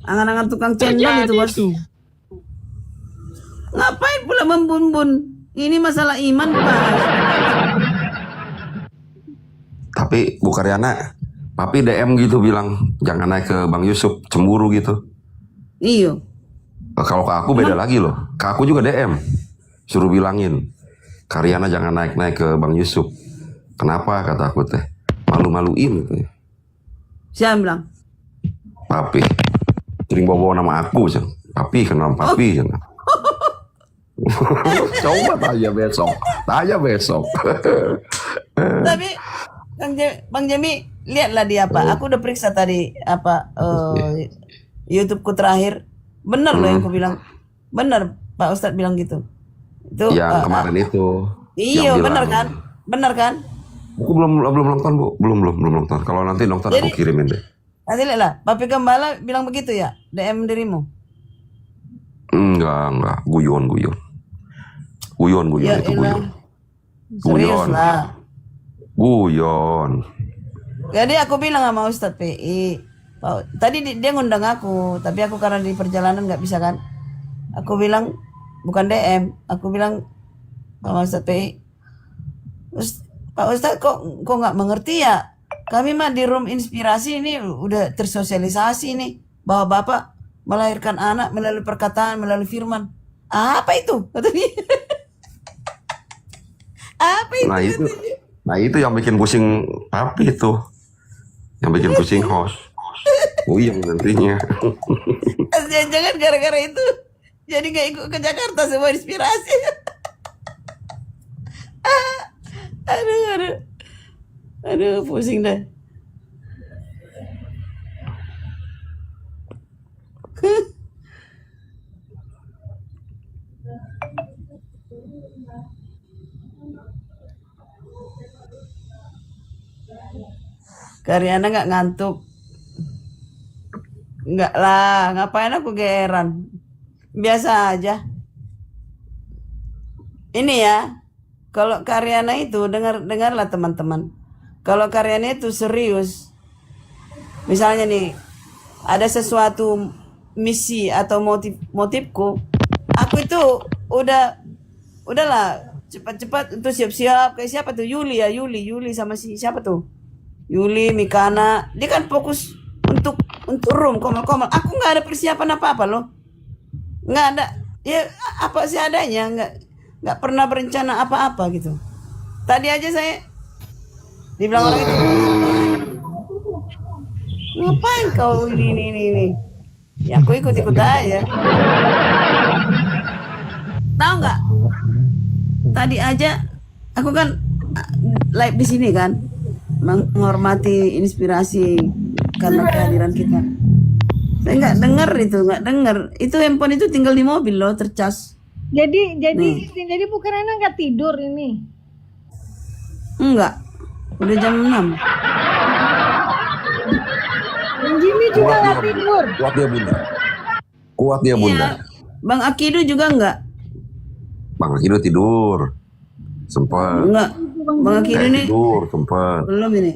Angan-angan tukang cendol itu, Bos. Ngapain pula membun-bun? Ini masalah iman, Pak. Tapi Bu Karyana, papi DM gitu bilang jangan naik ke Bang Yusuf, cemburu gitu. Iya. Kalau ke aku beda lagi loh. Ke aku juga DM, suruh bilangin Karyana jangan naik-naik ke Bang Yusuf. Kenapa kata aku teh? Malu-maluin gitu. Siapa yang bilang? Papi. Sering bawa nama aku, Cen. Papi kenal papi, Cen. Coba tanya besok. Tanya besok. Tapi Bang Jemi, lihatlah dia apa. Aku udah periksa tadi apa YouTubeku terakhir. Bener loh yang aku bilang. Bener Pak Ustadz bilang gitu. Itu Yang kemarin itu. Iya, yang bener bilang- kan? Bener kan? Aku belum nonton, Bu. Belum nonton. Kalau nanti nonton aku Jadi- kirimin deh. Nanti lihatlah, Papi Gembala bilang begitu ya? DM dirimu. Enggak. Guyon. Ya Itu elah. guyon. Serius Guyon. lah. Guyon. Jadi aku bilang sama Ustadz PI, tadi dia ngundang aku, tapi aku karena di perjalanan nggak bisa kan. Aku bilang bukan DM, aku bilang sama Ustadz PI, Pak Ustadz kok nggak mengerti ya? Kami mah di room inspirasi ini udah tersosialisasi nih bahwa Bapak melahirkan anak melalui perkataan, melalui firman. Apa itu? Kata dia. Apa itu? Nah itu yang bikin pusing papi itu. Yang bikin pusing host. Yang nantinya. Jangan gara-gara itu jadi gak ikut ke Jakarta semua inspirasi. Aduh, pusing dah. Karyana nggak ngantuk. Enggak lah, ngapain aku geeran. Biasa aja. Ini ya, kalau Karyana itu dengarlah teman-teman. Kalau Karyana itu serius, misalnya nih, ada sesuatu misi atau motifku, aku itu udahlah cepat-cepat untuk siap-siap kayak siapa tuh Yuli sama si siapa tuh Yuli Mikana, dia kan fokus untuk room komal-komal. Aku nggak ada persiapan apa-apa loh, nggak ada ya apa sih adanya, nggak pernah berencana apa-apa gitu. Tadi aja saya dibilang orang itu, ngapain kau ini ya aku ikut aja. Tahu nggak, tadi aja aku kan live di sini kan menghormati inspirasi karena kehadiran kita. Saya nggak dengar itu handphone itu tinggal di mobil loh, tercas. Jadi bukan Rena nggak tidur ini. Enggak, udah jam 6. Dan Jimmy juga nggak tidur. Kuat dia bunda. Iya. Bang Akido juga enggak. Bang Akido tidur. Sempat. Enggak. Bang Akido nih Tidur sempat. belum ini.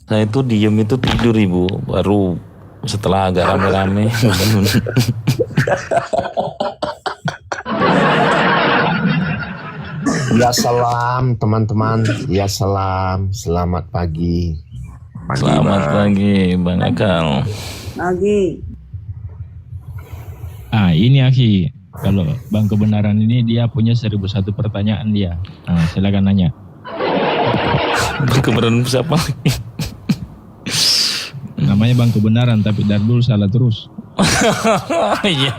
Saya itu diem itu tidur Ibu, baru setelah agak rame-rame. Ya salam teman-teman, ya salam, selamat pagi. Selamat pagi Bang Akal. Lagi. Ini Aki, kalau Bang Kebenaran ini dia punya 1001 pertanyaan dia. Silakan nanya. Bang Kebenaran siapa lagi? Namanya Bang Kebenaran tapi dari dulu salah terus. Iya,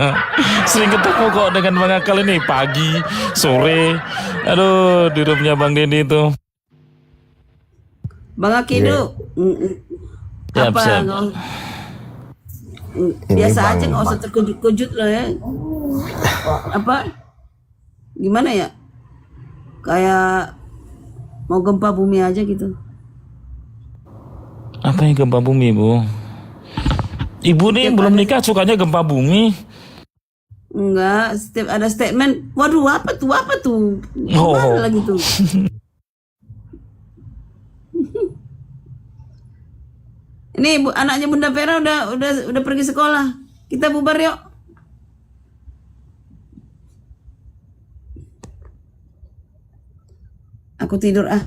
sering ketemu kok dengan Bang Akal ini pagi, sore. Aduh, di roomnya Bang Denny itu. Bang Akidu. Siap, Apa? siap. Biasa Bang, aja, nggak usah terkejut-kejut loh ya. Apa? Gimana ya? Kayak mau gempa bumi aja gitu. Apa yang gempa bumi, Bu? Ibu nih belum nikah sukanya gempa bumi. Enggak, setiap ada statement, waduh apa tuh? Oh. Gimana lagi tuh? Ini anaknya Bunda Vera udah pergi sekolah. Kita bubar yuk. Aku tidur ah.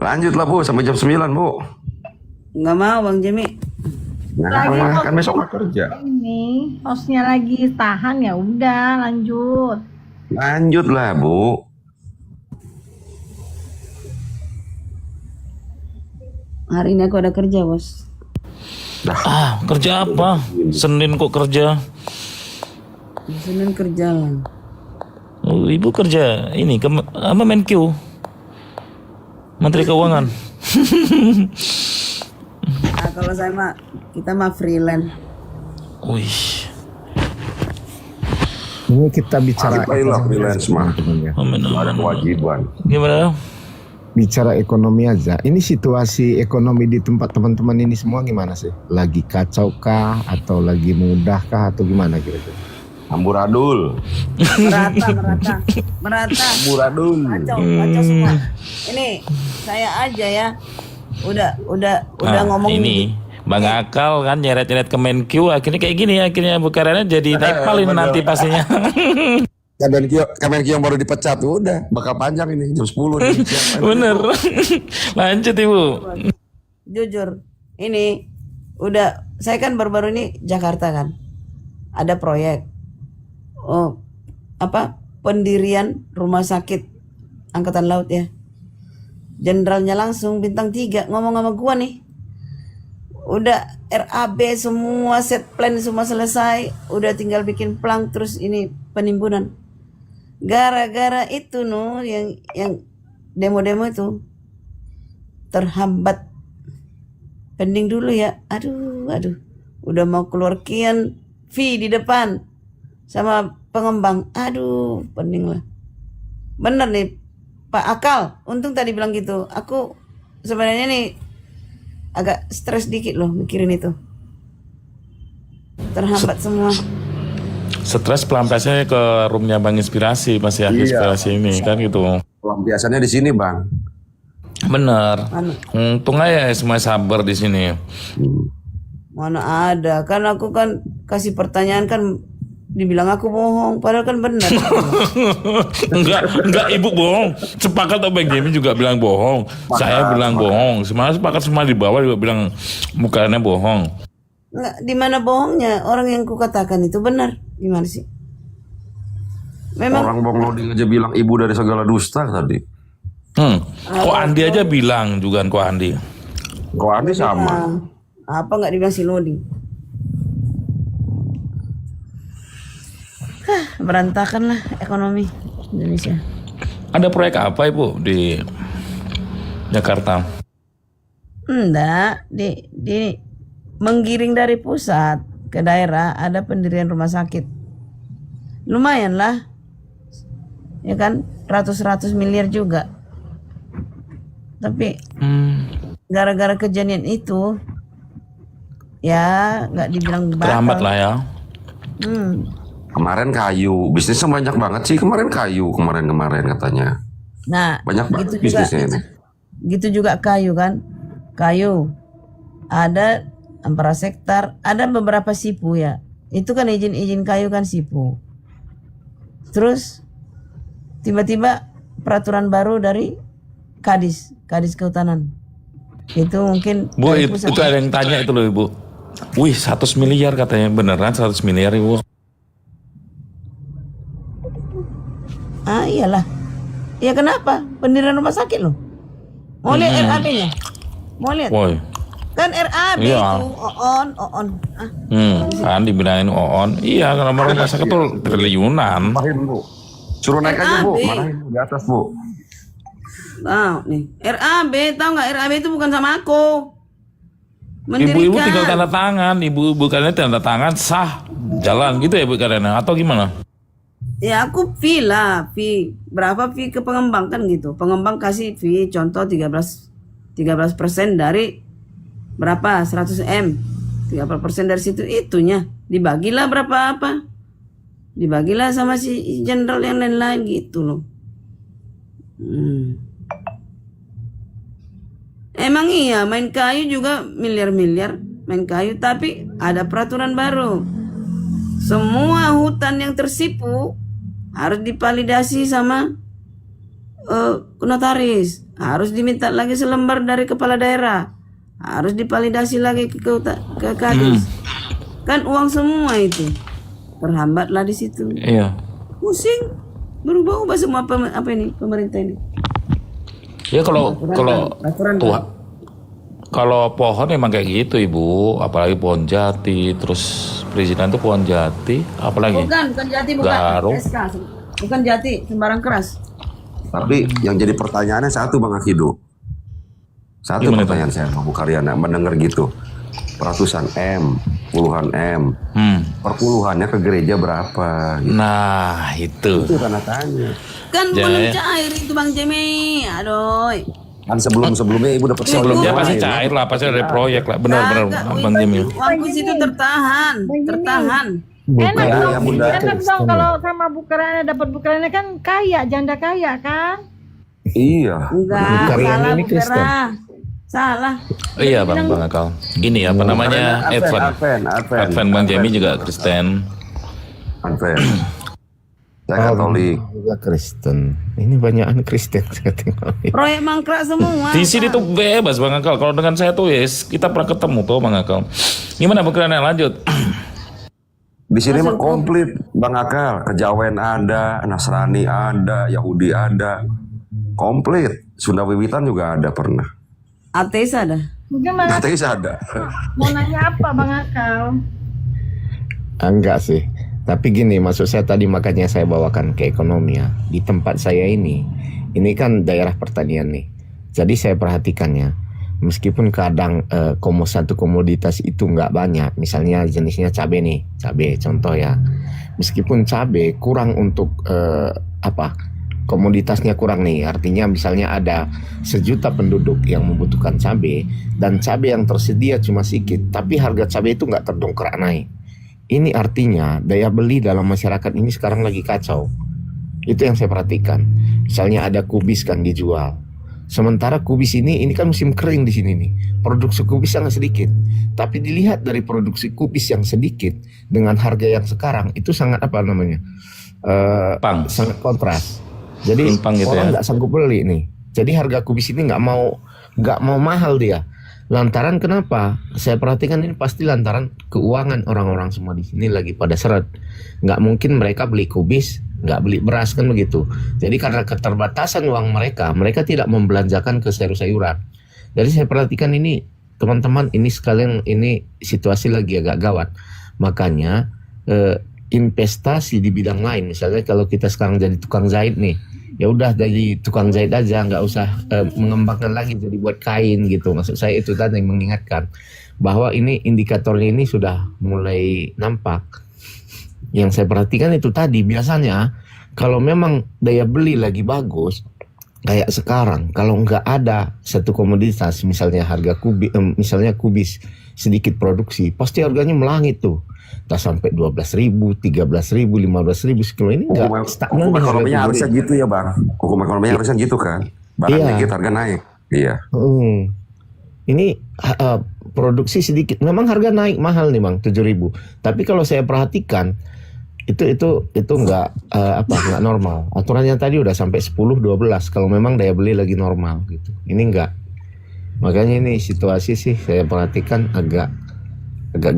Lanjutlah Bu sampai jam 9 Bu. Nggak mau Bang Jemi. Nah, kan besok nggak kerja. Ini hostnya lagi tahan, ya udah lanjut. Lanjutlah Bu. Hari ini aku ada kerja bos. Kerja apa? Senin kok kerja? Senin kerja lah. Oh, Ibu kerja ini apa Menkyu? Menteri Keuangan. Nah, kalau kita mah freelance. Wih. Ini kita bicara Ayolah freelance mah. Amin, Ada amin. kewajiban. Gimana? Bicara ekonomi aja. Ini situasi ekonomi di tempat teman-teman ini semua gimana sih? Lagi kacau kah atau lagi mudah kah atau gimana kira-kira? Amburadul. Merata. Amburadul. Kacau semua. Ini saya aja ya. Udah ngomong ini Bang Akal kan nyeret-nyeret ke Menkyu akhirnya kayak gini, akhirnya bukarannya jadi naik nanti pastinya. Kemenkyu yang baru dipecat udah bakal panjang ini jam 10 nih. Bener. Lanjut Ibu. jujur. Ini saya kan baru-baru ini Jakarta kan. Ada proyek. Pendirian rumah sakit Angkatan Laut ya. Jenderalnya langsung bintang 3 ngomong sama gua nih. Udah RAB semua, set plan semua selesai, udah tinggal bikin plang terus ini penimbunan. Gara-gara itu yang demo-demo itu terhambat. Pending dulu ya. Aduh. Udah mau keluar kian fee di depan sama pengembang. Aduh, pending lah. Bener nih Pak Akal, untung tadi bilang gitu. Aku sebenarnya nih agak stres dikit loh mikirin itu. Terhambat semua. Stres pelampiasannya ke roomnya Bang Inspirasi, masih Inspirasi ini kan gitu. Pelampiasannya di sini Bang. Bener. Untung aja semua sabar di sini. Mana ada, kan aku kan kasih pertanyaan kan dibilang aku bohong, padahal kan benar. enggak Ibu bohong. Sepakat Bang Jemi juga bilang bohong. Saya bilang bohong. Semua sepakat, semua di bawah juga bilang mukanya bohong. Enggak, di mana bohongnya? Orang yang kukatakan itu benar. Gimana sih? Memang Orang Bang Loading aja bilang ibu dari segala dusta tadi. Kok Andi aja bilang juga kok Andi. Kok Andi sama? apa nggak dibilang si Lodi? Berantakan lah ekonomi Indonesia. Ada proyek apa Ibu di Jakarta? Enggak, di menggiring dari pusat ke daerah ada pendirian rumah sakit. Lumayan lah. Ya kan, ratus-ratus miliar juga. Tapi gara-gara kejadian itu ya nggak dibilang batal. Terhambat lah ya. Kemarin kayu, bisnisnya banyak banget sih kemarin kayu kemarin katanya. Nah, Banyak banget gitu bisnisnya ini. Gitu juga kayu kan. Kayu ada Ampera Sektar, ada beberapa sipu ya. Itu kan izin kayu kan sipu. Terus tiba-tiba peraturan baru dari Kadis Kehutanan. Itu mungkin Bu, dari itu pusat. ada yang tanya itu loh Ibu. Wih, 100 miliar katanya, beneran 100 miliar Ibu? Iyalah. Ya kenapa? Pendirian rumah sakit loh. Mau lihat RAB-nya? Mau lihat? Woi, Kan RAB Iya. itu oon. Ah, Kan dibilangin OON. Iya, karena rumah sakit tuh triliunan. Marahin Bu. Suruh naik aja Bu, RAB. marahin Bu di atas Bu. nih RAB, tahu nggak RAB itu bukan sama aku. Ibu-ibu Mendirikan. tinggal tanda tangan, ibu-ibu kalian tanda tangan sah jalan gitu ya Bu Karena atau gimana? Ya aku fee lah, fee berapa fee ke pengembang kan gitu. Pengembang kasih fee contoh 13% dari berapa 100 M, 30% dari situ itunya dibagilah berapa apa, dibagilah sama si jenderal yang lain-lain gitu loh. Emang iya main kayu juga miliar-miliar main kayu, tapi ada peraturan baru. Semua hutan yang tersipu harus divalidasi sama notaris, harus diminta lagi selembar dari kepala daerah, harus divalidasi lagi ke kadis. Kan uang semua itu terhambatlah di situ. Iya. Pusing, berubah-ubah semua apa ini pemerintah ini. Ya kalau Peraturan tua, kalau pohon emang kayak gitu Ibu, apalagi pohon jati, terus perizinan tuh pohon jati, apalagi Bukan jati, bukan Garung. SK, bukan jati, sembarang keras. Tapi yang jadi pertanyaannya satu Bang Akido. Satu Gimana pertanyaan saya Bu Karyana mendengar gitu. Ratusan M, puluhan M. Perpuluhannya ke gereja berapa? Gitu. Nah itu. Itu tanda tanya. Kan Ya, belum ya. cair itu Bang Jemi. Aduh. Kan sebelumnya Ibu dapat Sebelumnya Ibu, pasti cair lah, pasti ada proyek lah, benar-benar Bang Jemil. Uangku situ tertahan. Enak Ya, dong, ya, Bunda. enak dong kalau sama bukarannya dapat bukarannya kan kaya, janda kaya kan? Iya. Enggak, Karyana salah ini Bu Kristen. Vera. Salah. Iya Bang Akal. Ini apa namanya Advent. Advent Bang Jemi juga Kristen. Advent. Saya Katolik. Juga Kristen. Ini banyakan Kristen saya tengok. Proyek mangkrak semua. Di sini tuh bebas Bang Akal. Kalau dengan saya tuh yes, kita pernah ketemu tuh Bang Akal. Gimana Bang Karena lanjut? Di sini mah komplit Bang Akal. Kejawen ada, Nasrani ada, Yahudi ada. Komplit. Sunda Wiwitan juga ada pernah. Ateis ada. Bagaimana? Ateis ada. Mau nanya apa Bang Akal? Enggak sih. Tapi gini, maksud saya tadi makanya saya bawakan ke ekonomi ya. Di tempat saya ini kan daerah pertanian nih. Jadi saya perhatikannya, meskipun kadang satu komoditas itu nggak banyak, misalnya jenisnya cabai nih, cabai contoh ya. Meskipun cabai kurang untuk komoditasnya kurang nih, artinya misalnya ada 1 juta penduduk yang membutuhkan cabai dan cabai yang tersedia cuma sedikit, tapi harga cabai itu nggak terdongkrak naik. Ini artinya daya beli dalam masyarakat ini sekarang lagi kacau. Itu yang saya perhatikan. Misalnya ada kubis kan dijual. Sementara kubis ini kan musim kering di sini nih. Produksi kubis sangat sedikit. Tapi dilihat dari produksi kubis yang sedikit dengan harga yang sekarang itu sangat Pang. sangat kontras. Jadi Timpang gitu orang ya. nggak sanggup beli nih. Jadi harga kubis ini nggak mau mahal dia. Lantaran kenapa? Saya perhatikan ini pasti lantaran keuangan orang-orang semua di sini lagi pada seret. Nggak mungkin mereka beli kubis, nggak beli beras kan begitu. Jadi karena keterbatasan uang mereka tidak membelanjakan ke sayur-sayuran. Jadi saya perhatikan ini teman-teman, ini sekalian ini situasi lagi agak gawat. Makanya investasi di bidang lain. Misalnya kalau kita sekarang jadi tukang jahit nih, ya udah jadi tukang jahit aja, nggak usah mengembangkan lagi jadi buat kain gitu. Maksud saya itu tadi mengingatkan bahwa ini indikatornya ini sudah mulai nampak. Yang saya perhatikan itu tadi, biasanya kalau memang daya beli lagi bagus kayak sekarang, kalau nggak ada satu komoditas misalnya harga kubis sedikit produksi, pasti harganya melangit tuh. Tak sampai 12.000, 13.000, 15.000 sekilo ini nggak stagnan. Hukum ekonominya harusnya gitu ya Bang. Hukum ekonominya harusnya gitu kan. Barang Iya. dikit harga naik. Iya. Ini produksi sedikit, memang harga naik mahal nih Bang, 7.000. Tapi kalau saya perhatikan itu nggak nggak normal. Aturannya tadi udah sampai 10, 12 kalau memang daya beli lagi normal gitu. Ini nggak. Makanya ini situasi sih saya perhatikan agak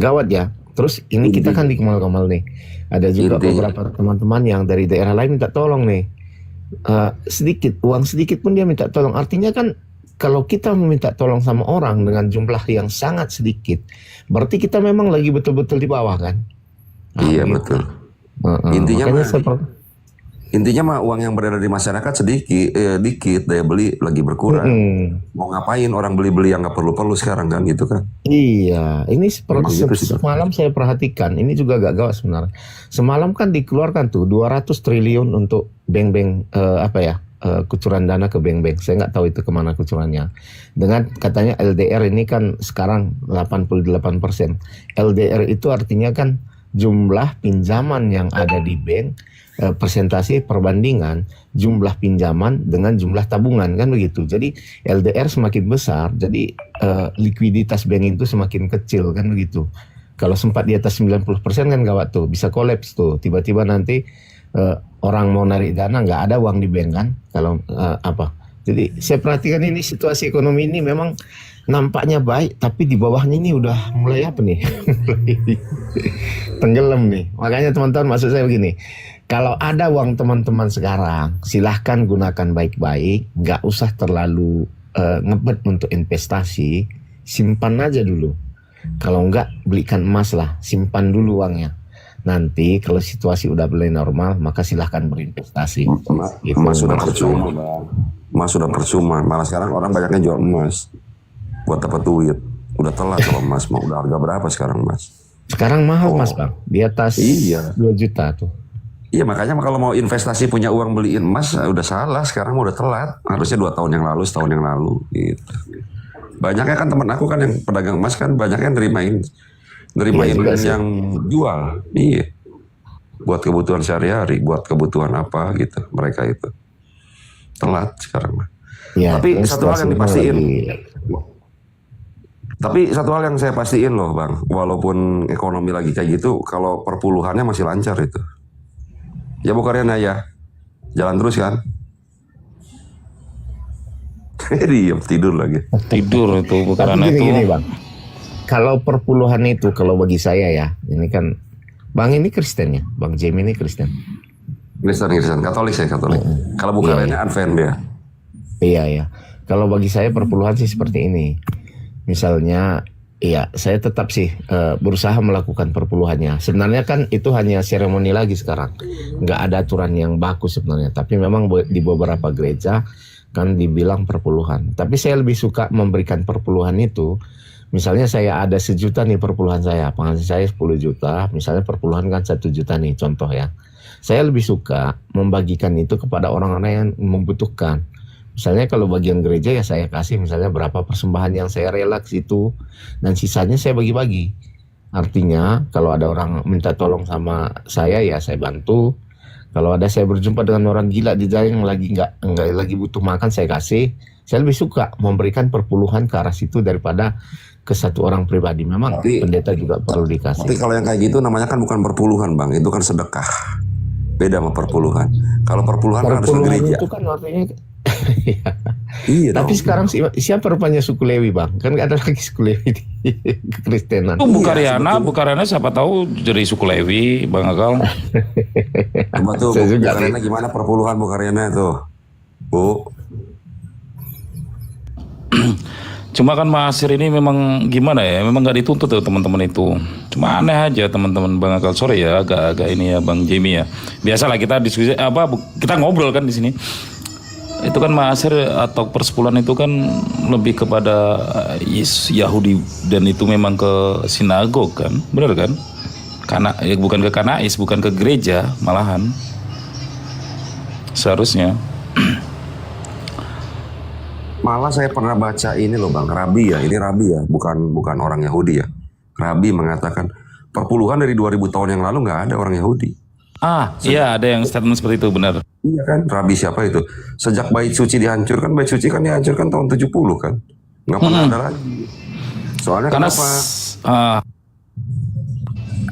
gawat ya. Terus ini kita kan di Kemal-Kemal nih. Ada juga beberapa teman-teman yang dari daerah lain minta tolong nih. Uang sedikit pun dia minta tolong. Artinya kan kalau kita meminta tolong sama orang dengan jumlah yang sangat sedikit, berarti kita memang lagi betul-betul di bawah kan? Iya gitu. betul. Intinya Intinya mah uang yang beredar di masyarakat dikit, daya beli lagi berkurang. Mau ngapain orang beli-beli yang nggak perlu-perlu sekarang kan gitu kan? Iya, ini Memang gitu sih, Bang. semalam saya perhatikan, ini juga agak gawat sebenarnya. Semalam kan dikeluarkan tuh 200 triliun untuk bank-bank kucuran dana ke bank-bank. Saya nggak tahu itu kemana kucurannya. Dengan katanya LDR ini kan sekarang 88%. LDR itu artinya kan jumlah pinjaman yang ada di bank, persentase perbandingan jumlah pinjaman dengan jumlah tabungan kan begitu. Jadi LDR semakin besar, jadi likuiditas bank itu semakin kecil kan begitu. Kalau sempat di atas 90% kan gawat tuh, bisa kolaps tuh. Tiba-tiba nanti orang mau narik dana nggak ada uang di bank kan. Kalau Jadi saya perhatikan ini situasi ekonomi ini memang nampaknya baik, tapi di bawahnya ini udah mulai apa nih? Tenggelam nih. Makanya teman-teman, maksud saya begini, kalau ada uang teman-teman sekarang, silahkan gunakan baik-baik, nggak usah terlalu ngebet untuk investasi, simpan aja dulu. Kalau nggak, belikan emas lah, simpan dulu uangnya. Nanti kalau situasi udah mulai normal, maka silahkan berinvestasi. Emas sudah percuma, Bang. Emas sudah percuma. Malah sekarang orang banyaknya jual emas buat dapat duit. Udah telat kalau emas mau. Udah harga berapa sekarang emas? Sekarang mahal Mas Bang, di atas 2 juta tuh. Iya, makanya kalau mau investasi punya uang beliin emas udah salah. Sekarang udah telat. Harusnya 2 tahun yang lalu, setahun yang lalu gitu. Banyaknya kan teman aku kan yang pedagang emas kan banyak yang nerimain yang jual. Iya. Buat kebutuhan sehari-hari, buat kebutuhan apa gitu. Mereka itu telat sekarang. Ya, Tapi satu hal yang dipastiin. Tapi satu hal yang saya pastiin loh Bang, walaupun ekonomi lagi kayak gitu, kalau perpuluhannya masih lancar itu. Ya Bu Karyana ya, jalan terus kan? Diam, tidur lagi. Tidur itu Bu Karyana Tapi itu. gini Bang, kalau perpuluhan itu, kalau bagi saya ya, ini kan Bang ini Kristen ya, Bang Jamie ini Kristen. Kristen, Katolik saya Katolik. Kalau Bu Karyana Advent dia. Iya. Kalau bagi saya perpuluhan sih seperti ini. Misalnya, iya, saya tetap sih berusaha melakukan perpuluhannya. Sebenarnya kan itu hanya seremoni lagi sekarang. Nggak ada aturan yang baku sebenarnya. Tapi memang di beberapa gereja kan dibilang perpuluhan. Tapi saya lebih suka memberikan perpuluhan itu. Misalnya saya ada 1 juta nih perpuluhan saya. Penghasilan saya 10 juta. Misalnya perpuluhan kan 1 juta nih contoh ya. Saya lebih suka membagikan itu kepada orang-orang yang membutuhkan. Misalnya kalau bagian gereja ya saya kasih misalnya berapa persembahan yang saya rela ke situ, dan sisanya saya bagi-bagi. Artinya kalau ada orang minta tolong sama saya ya saya bantu. Kalau ada saya berjumpa dengan orang gila di jalan yang nggak lagi butuh makan, saya kasih. Saya lebih suka memberikan perpuluhan ke arah situ daripada ke satu orang pribadi. Memang pendeta juga perlu dikasih. Tapi kalau yang kayak gitu namanya kan bukan perpuluhan Bang, itu kan sedekah. Beda sama perpuluhan. Kalau perpuluhan kan harus ke gereja. Itu kan artinya Iya tapi dong. sekarang siapa rupanya suku Lewi Bang? Kan nggak ada lagi suku Lewi di kekristenan. Itu Bu Karyana siapa tahu dari suku Lewi, Bang Akal. Coba tuh Saya Bu juga Karyana gimana perpuluhan Bu Karyana tuh? Bu. Cuma kan Masir ini memang gimana ya, memang nggak dituntut tuh teman-teman itu. Cuma aneh aja teman-teman Bang Akal. Sorry ya, agak ini ya Bang Jamie ya. Biasalah kita diskusi kita ngobrol kan di sini. Itu kan Masir atau persepuluhan itu kan lebih kepada Yahudi, dan itu memang ke sinagog kan, benar kan? Karena bukan ke kanais, bukan ke gereja malahan. Seharusnya. Malah saya pernah baca ini loh Bang, Rabi ya, bukan orang Yahudi ya. Rabi mengatakan perpuluhan dari 2000 tahun yang lalu nggak ada orang Yahudi. Iya ada yang statement seperti itu, benar. Iya kan, Rabi siapa itu? Sejak Bait Suci dihancurkan, Bait Suci kan dihancurkan tahun 70 kan. Nggak pernah ada lagi. Soalnya Karena kenapa?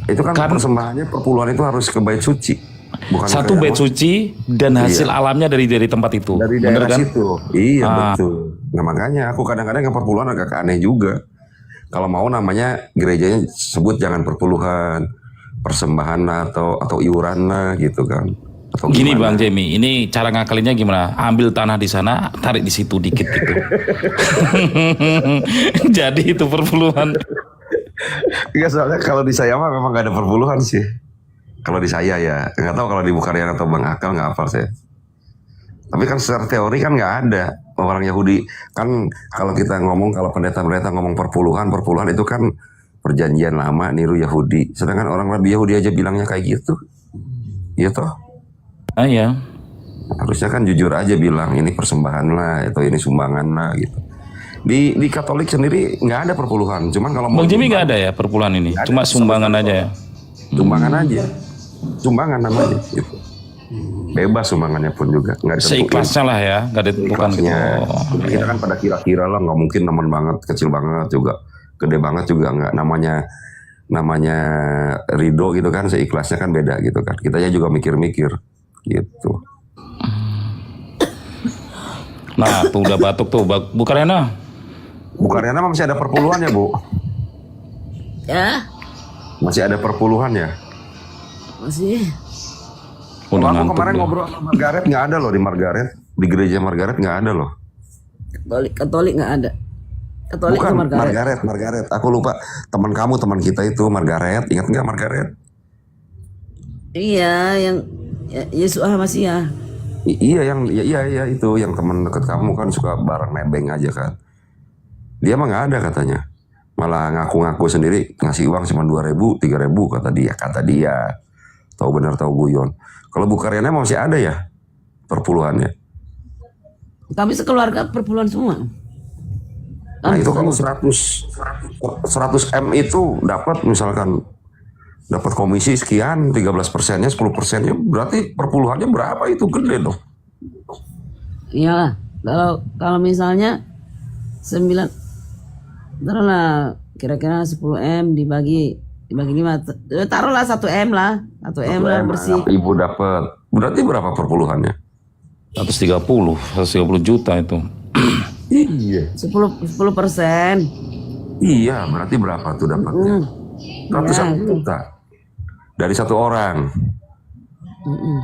Itu kan persembahannya perpuluhan itu harus ke Bait Suci. Bukan satu bait suci dan hasil alamnya dari tempat itu. Dari bener daerah kan? situ. Iya betul. Nah makanya aku kadang-kadang yang perpuluhan agak aneh juga. Kalau mau namanya gerejanya sebut jangan perpuluhan, persembahan atau iuran lah gitu kan. Atau Gini gimana? Bang Jamie, ini cara ngakalinnya gimana? Ambil tanah di sana, tarik di situ dikit gitu. Jadi itu perpuluhan. Enggak, soalnya kalau di saya mah memang gak ada perpuluhan sih. Kalau di saya ya, nggak tahu kalau di Bukarian atau Bang Akal nggak hafal saya. Tapi kan secara teori kan nggak ada orang Yahudi. Kan kalau kita ngomong, kalau pendeta-pendeta ngomong perpuluhan itu kan perjanjian lama niru Yahudi. Sedangkan orang Nabi Yahudi aja bilangnya kayak gitu. Iya toh? Ah ya. Harusnya kan jujur aja bilang ini persembahan lah, atau ini sumbangan lah gitu. Di Katolik sendiri nggak ada perpuluhan. Cuman kalau Bang Jamie nggak ada ya perpuluhan ini, Nggak ada, cuma sumbangan sama aja ya. Sumbangan aja. Sumbangan namanya gitu. Bebas sumbangannya pun juga nggak ditentuin. Seikhlasnya lah ya, nggak ditentukan gitu. Ikhlasnya. Oh, Kita kan pada kira-kira lah, nggak mungkin teman banget, kecil banget juga, gede banget juga nggak. Namanya ridho gitu kan, seikhlasnya kan beda gitu kan. Kitanya juga mikir-mikir gitu. Nah, tuh udah batuk tuh, Bukarena. Bukariana masih ada perpuluhan ya, Bu? Ya, Masih ada perpuluhan ya? masih. Udah Kalau aku ngantuk kemarin dia. ngobrol sama Margaret, nggak ada loh di Margaret. Di gereja Margaret nggak ada loh. Katolik nggak ada. Katolik Bukan, itu Margaret. Margaret. Aku lupa. Teman kamu, teman kita itu Margaret. Ingat nggak Margaret? Iya, yang Yesus Hamasiah. Iya itu yang teman dekat kamu kan suka bareng nebeng aja kan. Dia mah nggak ada katanya. Malah ngaku-ngaku sendiri ngasih uang cuma 2.000, 3.000 kata dia. Tahu benar tahu guyon. Kalau Bukariana masih ada ya perpuluhannya. Kami sekeluarga perpuluhan semua. Nah itu kalau 100 M itu dapat misalkan dapat komisi sekian, 13%-nya, 10%-nya, berarti perpuluhannya berapa itu gede dong. Iya, kalau misalnya 9, taruhlah kira-kira 10 M dibagi 5, taruhlah 1 M lah, 1 M lah bersih. Ibu dapat, berarti berapa perpuluhannya? 130 juta itu. Iya. 10%. Iya, berarti berapa tuh dapatnya? Ratusan Ya, juta dari satu orang.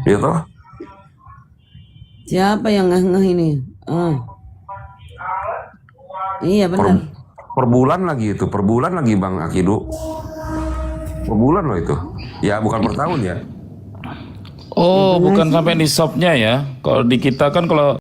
Iya toh? Siapa yang ngeh ini? Iya benar. Per bulan lagi itu, per bulan lagi Bang Akidu. Per bulan loh itu. Ya bukan per tahun ya. Oh, bukan sampai di shopnya ya. Kalau di kita kan kalau